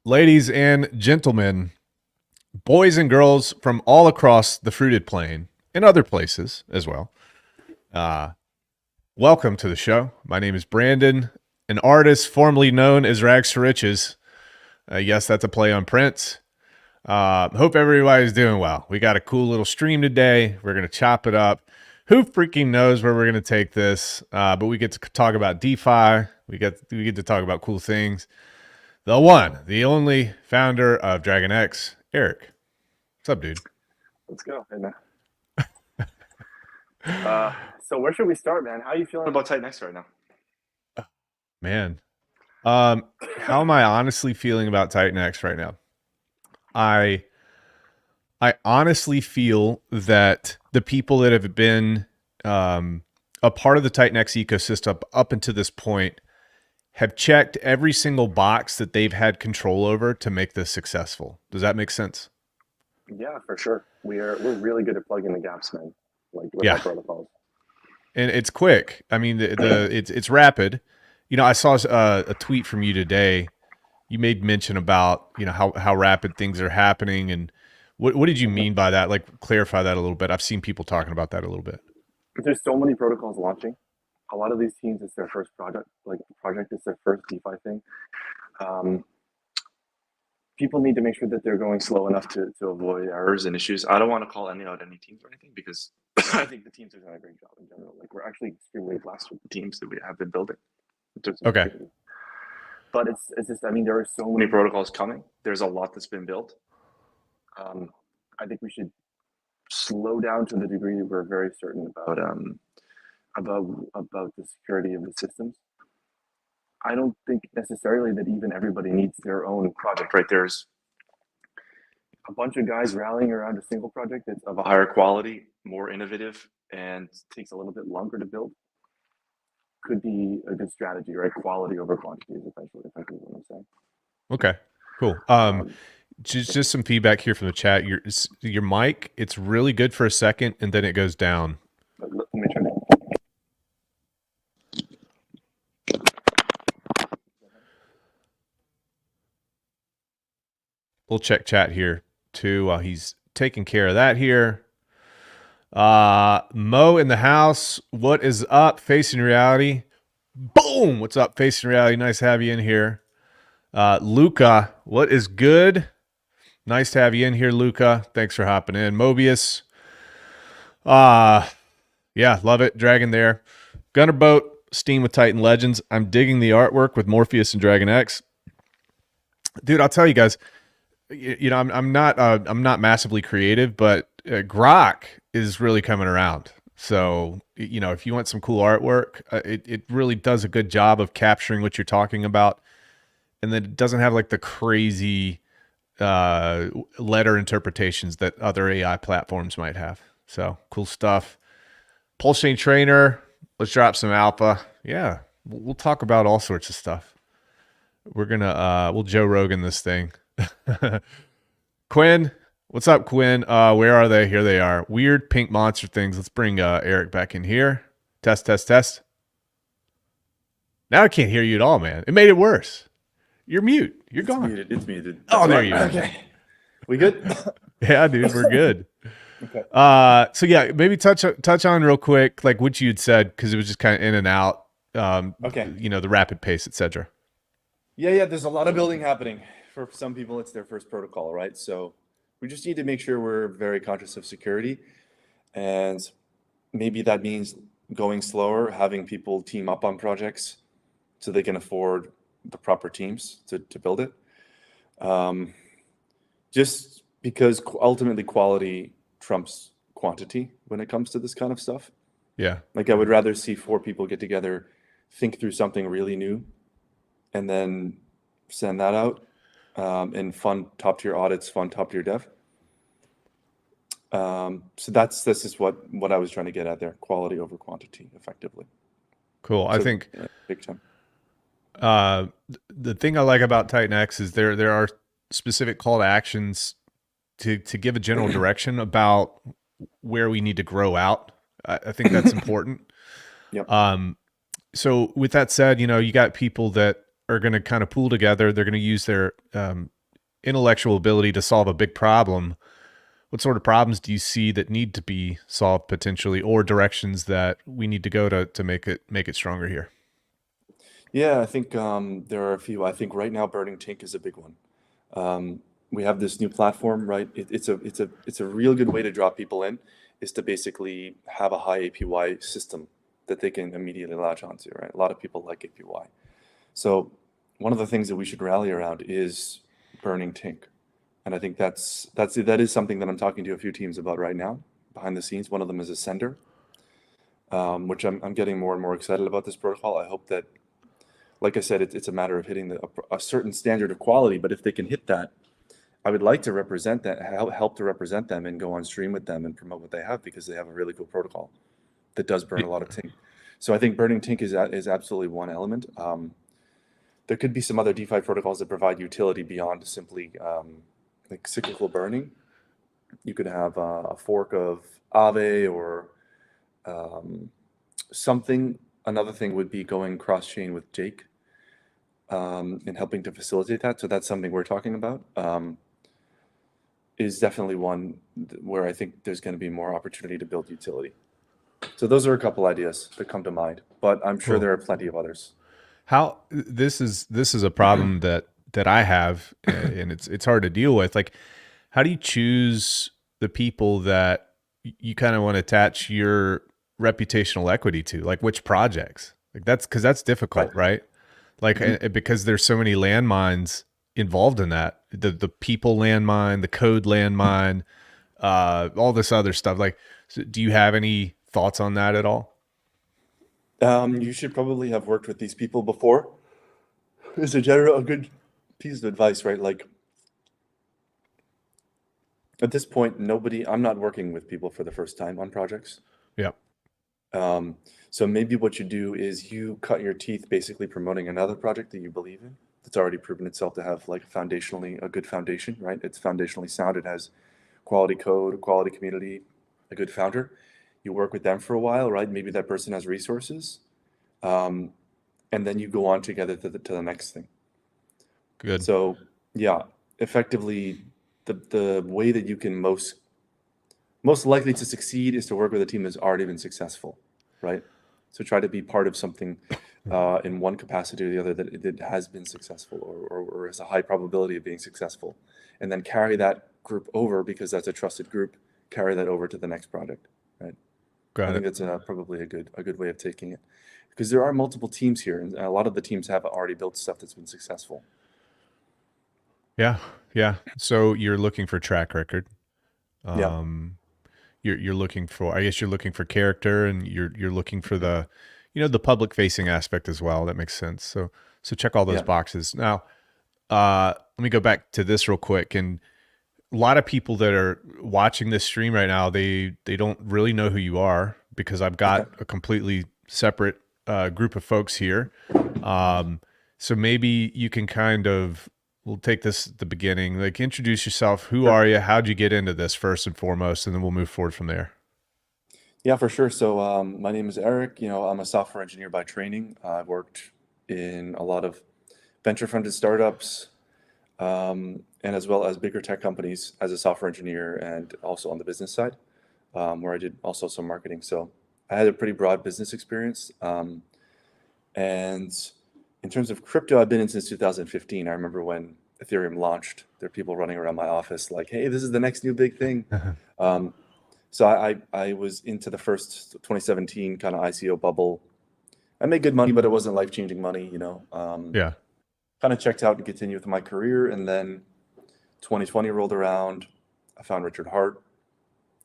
Ladies and gentlemen, boys and girls from all across the fruited plain and other places as well, uh, welcome to the show. My name is Brandon, an artist formerly known as Rags to Riches. Yes, that's a play on Prince. Hope everybody's doing well. We got a cool little stream today. We're going to chop it up. Who freaking knows where we're going to take this? But we get to talk about DeFi. We get to talk about cool things. The one, the only founder of DRAGONX, Erik. What's up, dude? Let's go. Hey, man. So where should we start, man? How are you feeling about TitanX right now? Man, how am I honestly feeling about TitanX right now? I honestly feel that the people that have been a part of the TitanX ecosystem up until this point have checked every single box that they've had control over to make this successful. Does that make sense? Yeah, for sure. We're really good at plugging the gaps, man. Like with Yeah. our protocols. And it's quick. I mean, it's rapid. You know, I saw a tweet from you today. You made mention about, you know, how rapid things are happening, and what did you mean by that? Like, clarify that a little bit. I've seen people talking about that a little bit. There's so many protocols launching. A lot of these teams, it's their first project. Like the project is their first DeFi thing. People need to make sure that they're going slow enough to avoid errors and issues. I don't want to call any teams or anything because I think the teams are doing a great job in general. Like we're actually extremely blessed with the teams that we have been building. Okay. But it's just, I mean, there are so many protocols coming. There's a lot that's been built. I think we should slow down to the degree that we're very certain about the security of the systems. I don't think necessarily that even everybody needs their own project, right? There's a bunch of guys rallying around a single project that's of a higher quality, more innovative, and takes a little bit longer to build. Could be a good strategy, right? Quality over quantity is effectively what I'm saying. Okay, cool. Just some feedback here from the chat. Your mic, it's really good for a second, and then it goes down. Let me try that. We'll check chat here too while he's taking care of that here. Mo in the house. What is up? Facing Reality. Boom. What's up? Facing Reality. Nice to have you in here. Luca, what is good? Nice to have you in here, Luca. Thanks for hopping in. Mobius. Yeah, love it. Dragon there. Gunnerboat, Steam with Titan Legends. I'm digging the artwork with Morpheus and DRAGONX. Dude, I'll tell you guys, you know, I'm not massively creative, but Grok is really coming around. So, you know, if you want some cool artwork, it really does a good job of capturing what you're talking about. And then it doesn't have like the crazy letter interpretations that other AI platforms might have. So cool stuff. Pulse Chain Trainer, let's drop some alpha. Yeah, we'll talk about all sorts of stuff. We're gonna we'll Joe Rogan this thing. Quinn, what's up, Quinn? Where are they? Here they are. Weird pink monster things. Let's bring Erik back in here. Test, test, test. Now I can't hear you at all, man. It made it worse. You're mute. You're gone. It's muted. Oh, there you are. Okay. We good? Yeah, dude, we're good. Okay. So yeah, maybe touch on real quick, like what you'd said, because it was just kind of in and out. Okay. You know, the rapid pace, etc. Yeah. There's a lot of building happening. For some people, it's their first protocol, right? So we just need to make sure we're very conscious of security. And maybe that means going slower, having people team up on projects so they can afford the proper teams to build it. Just because ultimately quality trumps quantity when it comes to this kind of stuff. Yeah. Like I would rather see 4 people get together, think through something really new, and then send that out and fund top tier audits, fund top tier dev. So this is what I was trying to get at there: quality over quantity, effectively. Cool. So, I think big time. the thing I like about TitanX is there are specific call to actions to give a general direction about where we need to grow out. I think that's important. Yep. So with that said, you know, you got people that are going to kind of pool together. They're going to use their intellectual ability to solve a big problem. What sort of problems do you see that need to be solved potentially, or directions that we need to go to make it stronger here? Yeah, I think there are a few. I think right now Burning Tink is a big one. We have this new platform, right? It's a real good way to draw people in, is to basically have a high APY system that they can immediately latch onto, right? A lot of people like APY. So one of the things that we should rally around is Burning Tink. And I think that is something that I'm talking to a few teams about right now, behind the scenes. One of them is Ascender, which I'm getting more and more excited about this protocol. I hope that, like I said, it's a matter of hitting a certain standard of quality. But if they can hit that, I would like to represent that, help to represent them and go on stream with them and promote what they have, because they have a really cool protocol that does burn a lot of Tink. So I think burning Tink is absolutely one element. There could be some other DeFi protocols that provide utility beyond simply like cyclical burning. You could have a fork of Aave or something. Another thing would be going cross-chain with Jake and helping to facilitate that. So that's something we're talking about. Is definitely one where I think there's going to be more opportunity to build utility. So those are a couple ideas that come to mind, but I'm sure Cool. there are plenty of others. How this is a problem that I have, and it's hard to deal with. Like, how do you choose the people that you kind of want to attach your reputational equity to? Like, which projects? Like, because that's difficult, right? Like, because there's so many landmines involved in that. The people landmine, the code landmine, all this other stuff. Like, so do you have any thoughts on that at all? You should probably have worked with these people before. Is a good piece of advice, right? Like, at this point, I'm not working with people for the first time on projects. Yeah. So maybe what you do is you cut your teeth basically promoting another project that you believe in, that's already proven itself to have like foundationally a good foundation, right? It's foundationally sound. It has quality code, quality community, a good founder. You work with them for a while, right? Maybe that person has resources. And then you go on together to the next thing. Good. So yeah, effectively the way that you can most likely to succeed is to work with a team that's already been successful, right? So try to be part of something in one capacity or the other that has been successful or has a high probability of being successful, and then carry that group over, because that's a trusted group. Carry that over to the next project, right? I think that's probably a good way of taking it, because there are multiple teams here, and a lot of the teams have already built stuff that's been successful. Yeah, yeah. So you're looking for track record. Yeah. You're looking for, I guess you're looking for character, and you're looking for the, the public facing aspect as well. That makes sense. So check all those Yeah. boxes. Now, let me go back to this real quick. And a lot of people that are watching this stream right now, they don't really know who you are, because I've got a completely separate group of folks here. So maybe you can we'll take this at the beginning, like introduce yourself. Who are you? How'd you get into this first and foremost? And then we'll move forward from there. Yeah, for sure. So my name is Erik. I'm a software engineer by training. I've worked in a lot of venture-funded startups, and as well as bigger tech companies as a software engineer, and also on the business side, where I did also some marketing. So I had a pretty broad business experience. And in terms of crypto, I've been in since 2015. I remember when Ethereum launched, there were people running around my office like, hey, this is the next new big thing. So I was into the first 2017 kind of ICO bubble. I made good money, but it wasn't life-changing money, Yeah. Kind of checked out and continued with my career. And then 2020 rolled around. I found Richard Hart,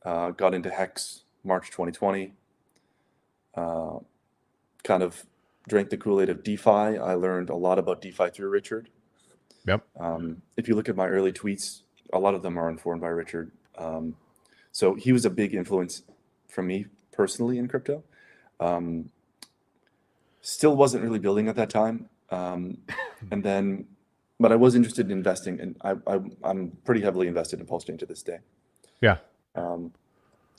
got into Hex March 2020, kind of drank the Kool-Aid of DeFi. I learned a lot about DeFi through Richard. Yep. If you look at my early tweets, a lot of them are informed by Richard. So he was a big influence for me personally in crypto. Still wasn't really building at that time. But I was interested in investing, and I'm pretty heavily invested in Pulse Chain to this day. Yeah.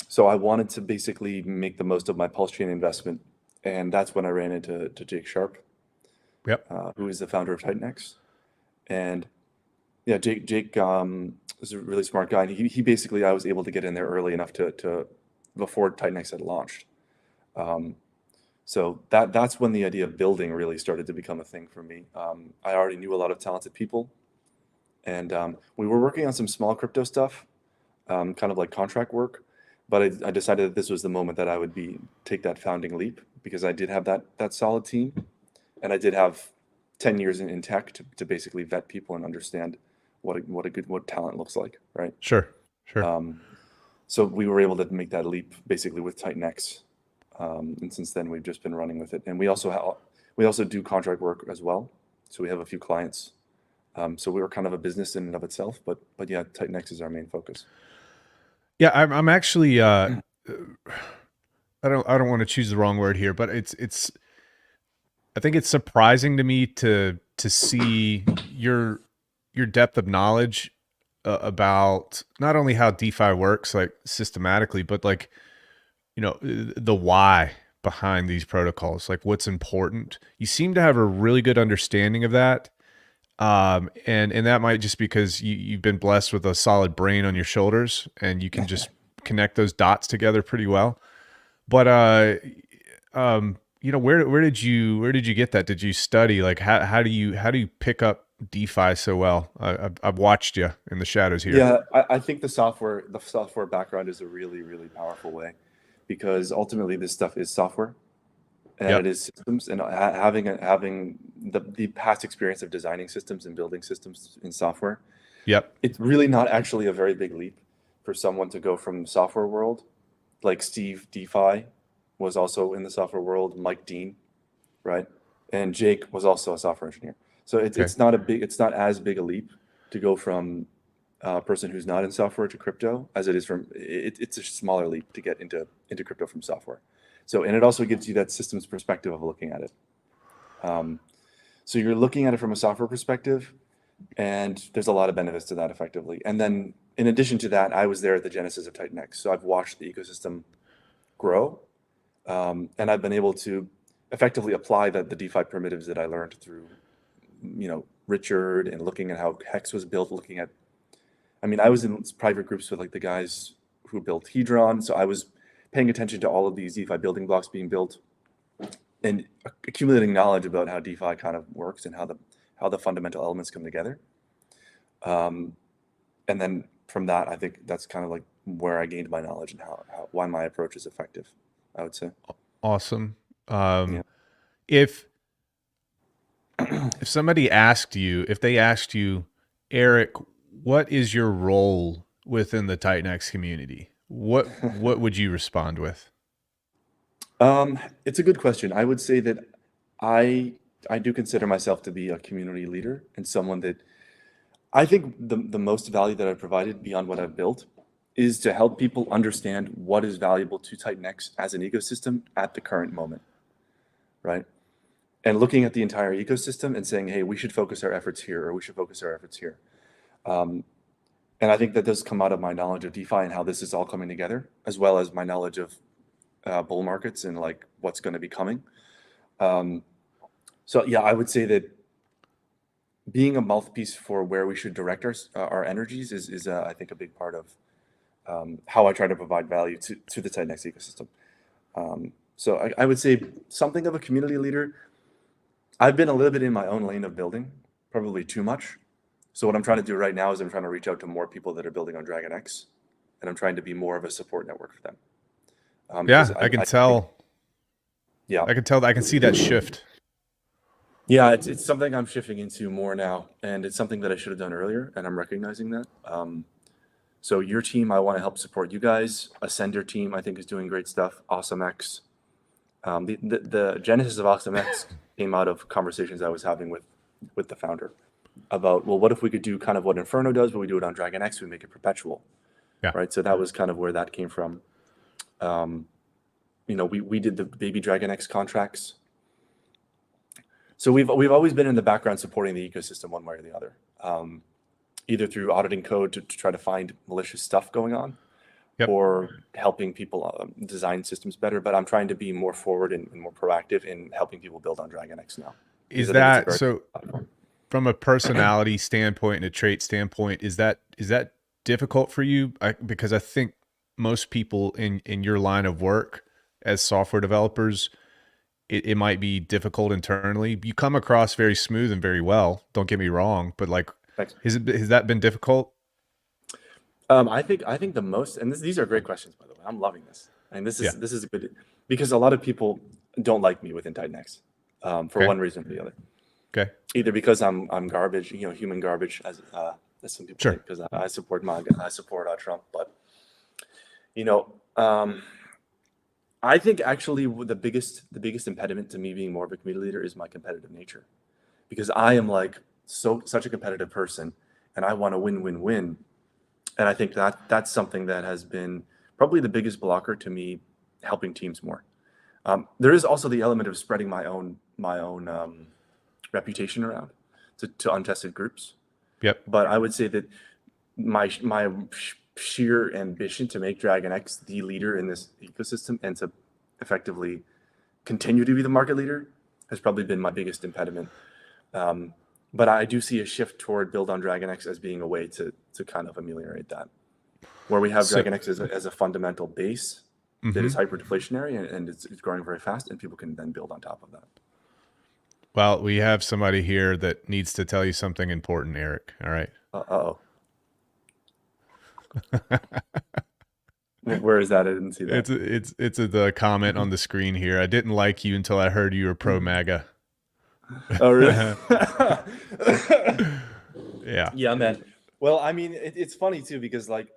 So I wanted to basically make the most of my Pulse Chain investment, and that's when I ran into Jake Sharp. Yep. who is the founder of TitanX. And yeah, Jake is a really smart guy. And he basically, I was able to get in there early enough to before TitanX had launched. So that's when the idea of building really started to become a thing for me. I already knew a lot of talented people, and we were working on some small crypto stuff, kind of like contract work. But I decided that this was the moment that I would take that founding leap, because I did have that solid team, and I did have 10 years in tech to basically vet people and understand what talent looks like, right? Sure. Sure. So we were able to make that leap basically with TitanX. And since then we've just been running with it. And we also do contract work as well. So we have a few clients. So we were kind of a business in and of itself, but yeah, TitanX is our main focus. Yeah, I'm actually I don't want to choose the wrong word here, but it's I think it's surprising to me to see your depth of knowledge about not only how DeFi works like systematically, but like, you know, the why behind these protocols, like what's important. You seem to have a really good understanding of that. And that might just because you've been blessed with a solid brain on your shoulders and you can just connect those dots together pretty well. But you know, where did you get that? Did you study? Like how do you pick up DeFi so well? I've watched you in the shadows here. Yeah, I think the software background is a really, really powerful way, because ultimately this stuff is software, and Yep. it is systems, and having the past experience of designing systems and building systems in software, Yep. it's really not actually a very big leap for someone to go from software world, like Steve DeFi was also in the software world, Mike Dean, right? And Jake was also a software engineer. So Okay. it's not as big a leap to go from a person who's not in software to crypto as it is from it's a smaller leap to get into crypto from software. So, and it also gives you that systems perspective of looking at it. So you're looking at it from a software perspective, and there's a lot of benefits to that effectively. And then in addition to that, I was there at the genesis of TitanX. So I've watched the ecosystem grow, and I've been able to effectively apply the DeFi primitives that I learned through, Richard, and looking at how Hex was built, I was in private groups with like the guys who built Hedron. So I was paying attention to all of these DeFi building blocks being built and accumulating knowledge about how DeFi kind of works and how the fundamental elements come together. And then from that, I think that's kind of like where I gained my knowledge and why my approach is effective, I would say. Awesome. Yeah. If somebody asked you, Eric, what is your role within the TitanX community? What would you respond with? It's a good question. I would say that I do consider myself to be a community leader and someone that I think the most value that I've provided beyond what I've built is to help people understand what is valuable to TitanX as an ecosystem at the current moment, right? And looking at the entire ecosystem and saying, hey, we should focus our efforts here, or we should focus our efforts here. And I think that does come out of my knowledge of DeFi and how this is all coming together, as well as my knowledge of bull markets and like what's going to be coming. So yeah, I would say that being a mouthpiece for where we should direct our energies is I think a big part of how I try to provide value to the TitanX ecosystem. So I would say something of a community leader. I've been a little bit in my own lane of building, probably too much. So what I'm trying to do right now is I'm trying to reach out to more people that are building on DRAGONX, and I'm trying to be more of a support network for them. Yeah, I can tell. Yeah, I can tell. I can see that shift. yeah, it's something I'm shifting into more now, and it's something that I should have done earlier, and I'm recognizing that. So your team, I want to help support you guys. Ascender team, I think, is doing great stuff. AwesomeX. The genesis of AwesomeX came out of conversations I was having with the founder about, well, what if we could do kind of what Inferno does, but we do it on DRAGONX, we make it perpetual. Yeah. Right. So that was kind of where that came from. We did the baby DRAGONX contracts. So we've always been in the background supporting the ecosystem one way or the other, either through auditing code to try to find malicious stuff going on, Yep. or helping people design systems better. But I'm trying to be more forward and more proactive in helping people build on DRAGONX now. Is because I think it's a that very so? platform. From a personality standpoint and a trait standpoint, is that difficult for you? Because I think most people in your line of work as software developers, it might be difficult internally. You come across very smooth and very well. Don't get me wrong, but like, Thanks. has that been difficult? I think the most, and these are great questions, by the way. I'm loving this, and Yeah. this is a good, because a lot of people don't like me within DRAGONX, for Okay. one reason or the other. Okay. Either because I'm garbage, human garbage, as some people Sure. think, because I support Trump, but you know, um, I think actually the biggest impediment to me being more of a community leader is my competitive nature, because I am like such a competitive person, and I want to win. And I think that's something that has been probably the biggest blocker to me helping teams more. There is also the element of spreading my own reputation around to untested groups. Yep. But I would say that my sheer ambition to make DRAGONX the leader in this ecosystem and to effectively continue to be the market leader has probably been my biggest impediment. But I do see a shift toward build on DRAGONX as being a way to kind of ameliorate that, where we have DRAGONX as a fundamental base that is hyper deflationary and it's growing very fast, and people can then build on top of that. Well, we have somebody here that needs to tell you something important, Eric. All right. Uh-oh. Where is that? I didn't see that. It's the comment on the screen here. I didn't like you until I heard you were pro MAGA. Oh, really? Yeah. Yeah, man. Well, I mean, it's funny too, because like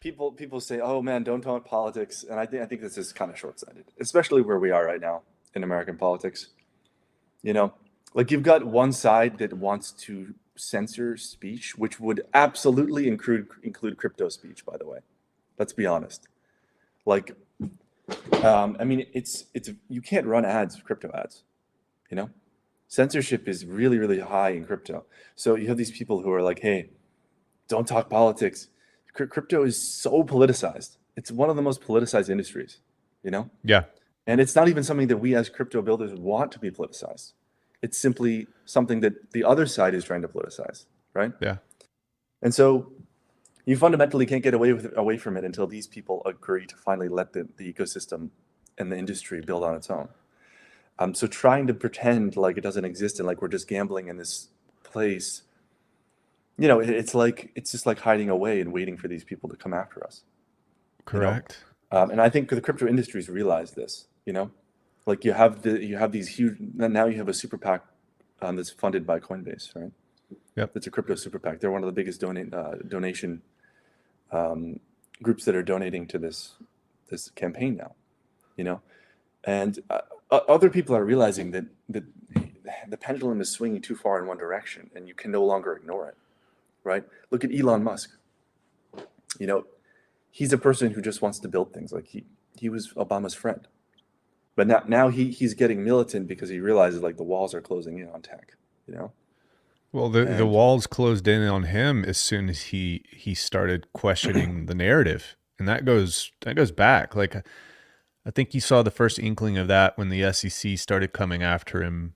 people say, "Oh man, don't talk politics," and I think this is kind of short-sighted, especially where we are right now in American politics. Like you've got one side that wants to censor speech, which would absolutely include crypto speech, by the way. Let's be honest. Like, I mean, it's you can't run ads, crypto ads. Censorship is really, really high in crypto. So you have these people who are like, "Hey, don't talk politics." Crypto is so politicized. It's one of the most politicized industries. Yeah. And it's not even something that we as crypto builders want to be politicized. It's simply something that the other side is trying to politicize, right? Yeah. And so you fundamentally can't get away from it until these people agree to finally let the ecosystem and the industry build on its own. So trying to pretend like it doesn't exist and like we're just gambling in this place, it's just like hiding away and waiting for these people to come after us. Correct. And I think the crypto industries realize this. Like you have these huge. Now you have a super PAC that's funded by Coinbase, right? Yep. It's a crypto super PAC. They're one of the biggest donation groups that are donating to this campaign now. And other people are realizing that the pendulum is swinging too far in one direction, and you can no longer ignore it, right? Look at Elon Musk. He's a person who just wants to build things. Like he was Obama's friend, but now he's getting militant because he realizes like the walls are closing in on tech. Well, the walls closed in on him as soon as he started questioning the narrative, and that goes back. Like, I think you saw the first inkling of that when the SEC started coming after him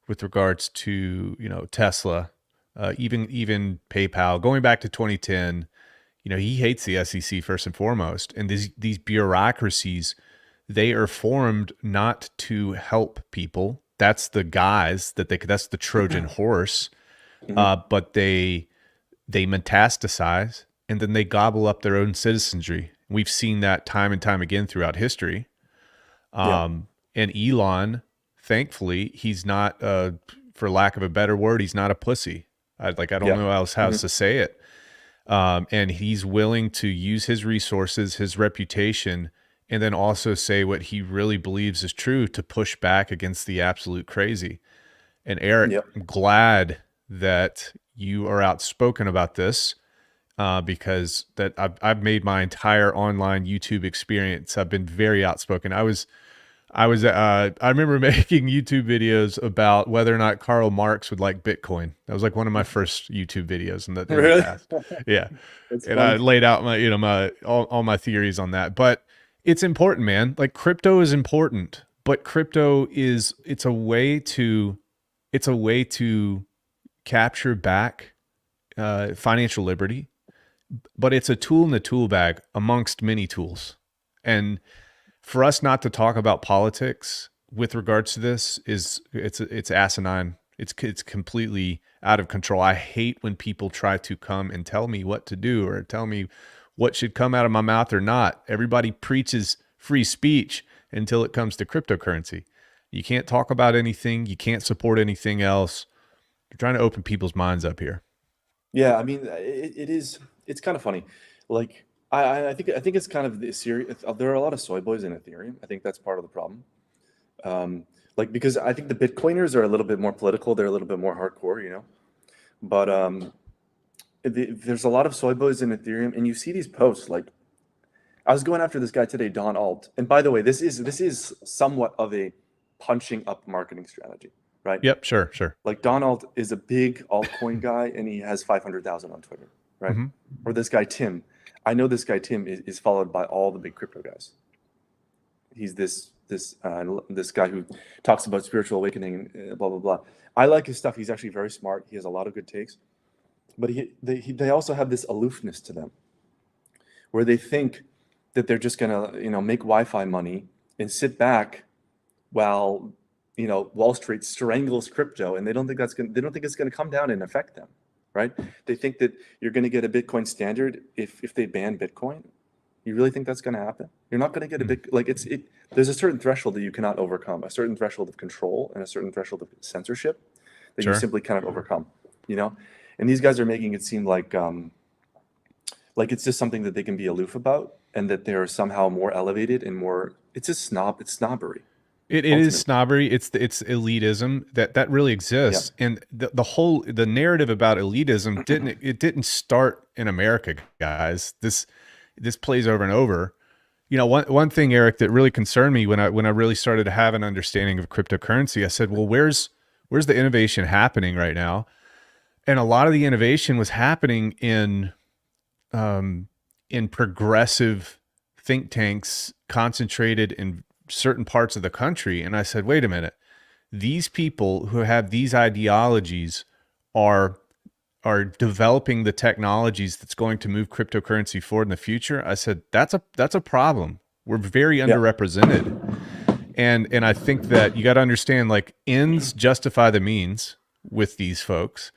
with regards to Tesla, even PayPal. Going back to 2010, he hates the SEC first and foremost, and these bureaucracies, they are formed not to help people. That's the guys that's the Trojan horse, but they metastasize and then they gobble up their own citizenry. We've seen that time and time again throughout history. And Elon, thankfully, he's not, for lack of a better word, he's not a pussy. I don't know how else to say it. And he's willing to use his resources, his reputation, and then also say what he really believes is true to push back against the absolute crazy. And Eric, I'm glad that you are outspoken about this, because that I've made my entire online YouTube experience. I've been very outspoken. I remember making YouTube videos about whether or not Karl Marx would like Bitcoin. That was like one of my first YouTube videos in the past. Yeah. And I laid out my, all my theories on that, but it's important, man. Like, crypto is important, but crypto it's a way to capture back financial liberty, but it's a tool in the tool bag amongst many tools. And for us not to talk about politics with regards to this it's asinine. It's completely out of control. I hate when people try to come and tell me what to do or tell me what should come out of my mouth or not. Everybody preaches free speech until it comes to cryptocurrency. You can't talk about anything. You can't support anything else. You're trying to open people's minds up here. Yeah, I mean, it is. It's kind of funny. Like, I think it's kind of the serious. There are a lot of soy boys in Ethereum. I think that's part of the problem. Like, because I think the Bitcoiners are a little bit more political. They're a little bit more hardcore, you know. But there's a lot of soy boys in Ethereum, and you see these posts. Like, I was going after this guy today, Don Alt. And by the way, this is somewhat of a punching up marketing strategy, right? Yep, sure. Like Donald is a big altcoin guy, and he has 500,000 on Twitter, right? Mm-hmm. Or this guy Tim. I know this guy Tim is followed by all the big crypto guys. He's this guy who talks about spiritual awakening, blah blah blah. I like his stuff. He's actually very smart. He has a lot of good takes, but they also have this aloofness to them, where they think that they're just gonna make Wi-Fi money and sit back while Wall Street strangles crypto, and they don't think it's gonna come down and affect them, right? They think that you're gonna get a Bitcoin standard if they ban Bitcoin. You really think that's gonna happen? You're not gonna get a big there's a certain threshold that you cannot overcome, a certain threshold of control and a certain threshold of censorship that you Sure. simply cannot overcome, And these guys are making it seem like it's just something that they can be aloof about, and that they're somehow more elevated and more. It's just it's snobbery. It is snobbery. It's elitism that really exists, and the narrative about elitism didn't start in America, guys. This plays over and over. One thing, Eric, that really concerned me when I really started to have an understanding of cryptocurrency, I said, well, where's the innovation happening right now? And a lot of the innovation was happening in progressive think tanks concentrated in certain parts of the country. And I said, wait a minute, these people who have these ideologies are developing the technologies that's going to move cryptocurrency forward in the future. I said, that's a problem. We're very underrepresented. And I think that you got to understand, like, ends justify the means with these folks.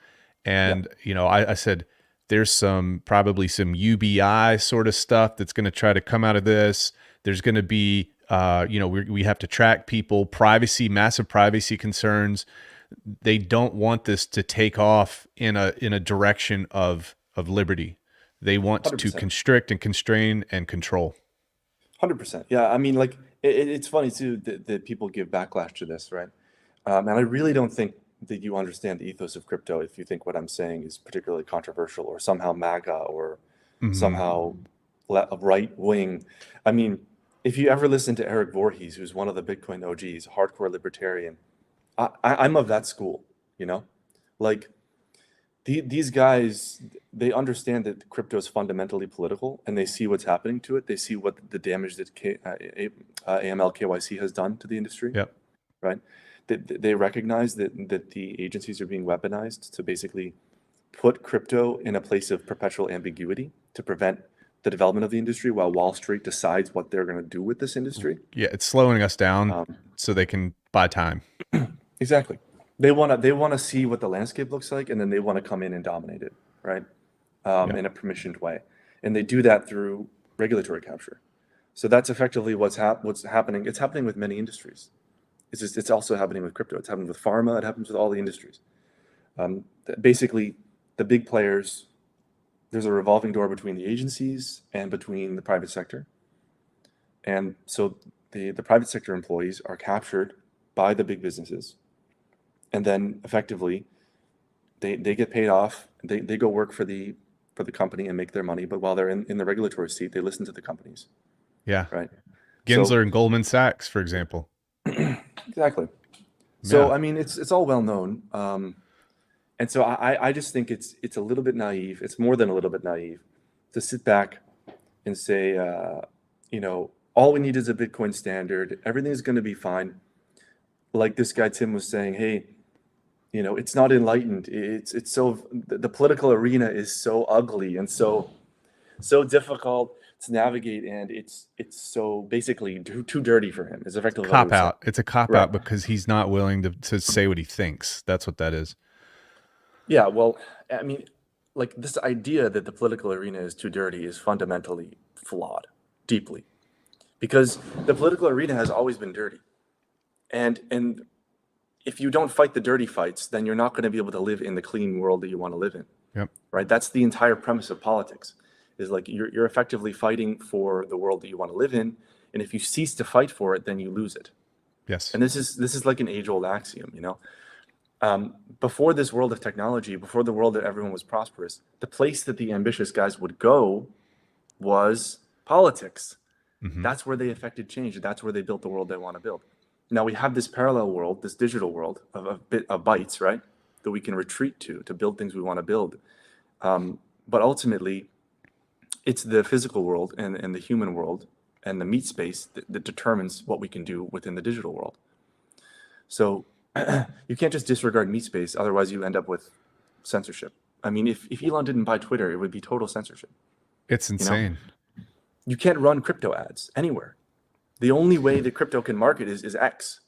And, I said, there's probably some UBI sort of stuff that's going to try to come out of this. There's going to be, we have to track people, massive privacy concerns. They don't want this to take off in a direction of liberty. They want 100%. to constrict and constrain and control. 100%. Yeah, I mean, like it's funny too that people give backlash to this, right? And I really don't think that you understand the ethos of crypto if you think what I'm saying is particularly controversial or somehow MAGA or somehow right wing. I mean, if you ever listen to Eric Voorhees, who's one of the Bitcoin OGs, hardcore libertarian, I'm of that school, like these guys, they understand that crypto is fundamentally political, and they see what's happening to it. They see what the damage that AML KYC has done to the industry. Yep. Right. They recognize that the agencies are being weaponized to basically put crypto in a place of perpetual ambiguity to prevent the development of the industry while Wall Street decides what they're going to do with this industry. Yeah, it's slowing us down so they can buy time. Exactly. They want to see what the landscape looks like, and then they want to come in and dominate it, right? In a permissioned way, and they do that through regulatory capture. So that's effectively what's happening. It's happening with many industries. It's also happening with crypto. It's happening with pharma. It happens with all the industries. Basically, the big players. There's a revolving door between the agencies and between the private sector, and so the private sector employees are captured by the big businesses. And then effectively, they get paid off. They go work for the company and make their money. But while they're in the regulatory seat, they listen to the companies. Yeah. Right. Gensler and Goldman Sachs, for example. Exactly. So, I mean, it's all well known. And so I just think it's a little bit naive. It's more than a little bit naive to sit back and say, all we need is a Bitcoin standard. Everything's going to be fine. Like this guy Tim was saying, hey, you know, it's not enlightened. It's so the political arena is so ugly and so difficult to navigate, and it's so basically too dirty for him. Is effectively what he Cop was saying. out. It's a cop Right. out because he's not willing to say what he thinks. That's what that is. Yeah, well, I mean, like this idea that the political arena is too dirty is fundamentally flawed, deeply, because the political arena has always been dirty, and if you don't fight the dirty fights, then you're not going to be able to live in the clean world that you want to live in. Yep. Right? That's the entire premise of politics, is like you're effectively fighting for the world that you want to live in, and if you cease to fight for it, then you lose it. Yes. And this is like an age-old axiom, you know. Before this world of technology, before the world that everyone was prosperous, the place that the ambitious guys would go was politics. Mhm. That's where they affected change. That's where they built the world they want to build. Now we have this parallel world, this digital world of bytes, right? That we can retreat to build things we want to build. But ultimately, it's the physical world and the human world and the meat space that determines what we can do within the digital world. So you can't just disregard meat space, otherwise you end up with censorship. I mean, if Elon didn't buy Twitter, it would be total censorship. It's insane. You can't run crypto ads anywhere. The only way that crypto can market is X,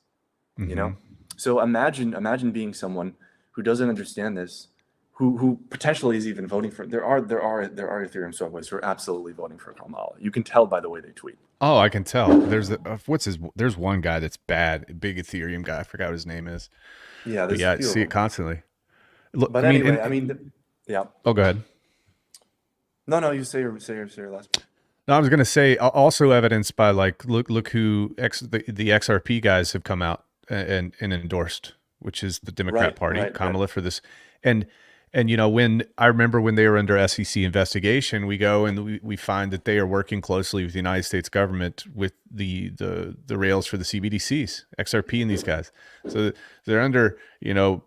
you know? So imagine being someone who doesn't understand this, who potentially is even voting for, there are Ethereum softwares who are absolutely voting for Kamala. You can tell by the way they tweet. Oh, I can tell. There's one guy that's bad, a big Ethereum guy. I forgot what his name is. Yeah, But yeah, I see it constantly. Look, But anyway, yeah. Oh, go ahead. No, you say your last point. No, I was going to say also evidenced by like, look who the XRP guys have come out and endorsed, which is the Democrat Party, Kamala for this. And you know, when I remember when they were under SEC investigation, we go and we find that they are working closely with the United States government with the rails for the CBDCs, XRP and these guys. So they're under, you know,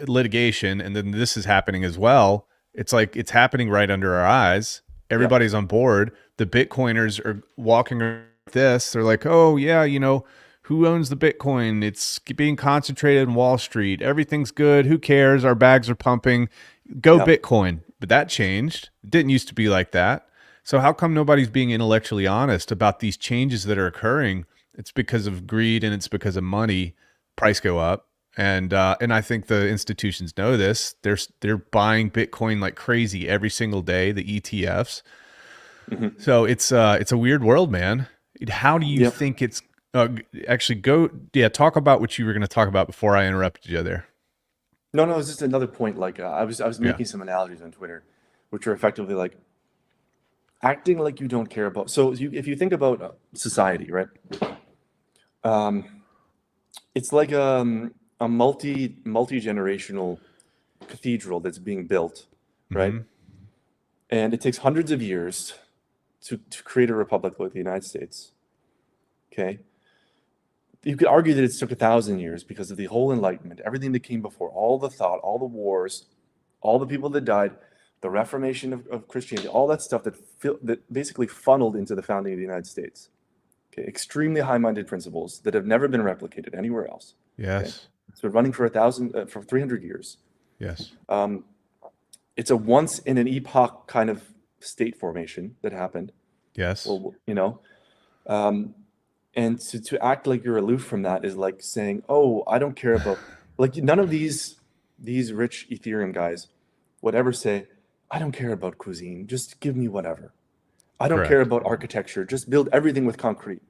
litigation, and then this is happening as well. It's like it's happening right under our eyes. Everybody's on board. The Bitcoiners are walking around with this. They're like, oh yeah, you know, who owns the Bitcoin? It's being concentrated in Wall Street. Everything's good. Who cares? Our bags are pumping. Go Bitcoin. But that changed. It didn't used to be like that. So how come nobody's being intellectually honest about these changes that are occurring? It's because of greed and it's because of money. Price go up. And I think the institutions know this. They're buying Bitcoin like crazy every single day, the ETFs. So it's a weird world, man. How do you think it's actually talk about what you were going to talk about before I interrupted you there. No, it's just another point. Like I was making some analogies on Twitter, which are effectively like acting like you don't care about. So if you think about society, right? It's like a multi-generational cathedral that's being built, right? And it takes hundreds of years to create a republic like the United States. Okay. You could argue that it took 1,000 years because of the whole Enlightenment, everything that came before, all the thought, all the wars, all the people that died, the Reformation of Christianity, all that stuff that basically funneled into the founding of the United States. Okay, extremely high-minded principles that have never been replicated anywhere else. Yes. Okay? So running for 300 years. Yes. It's a once in an epoch kind of state formation that happened. Yes. Well, you know. And to act like you're aloof from that is like saying, oh, I don't care about, like none of these rich Ethereum guys would ever say, I don't care about cuisine, just give me whatever. I don't care about architecture, just build everything with concrete,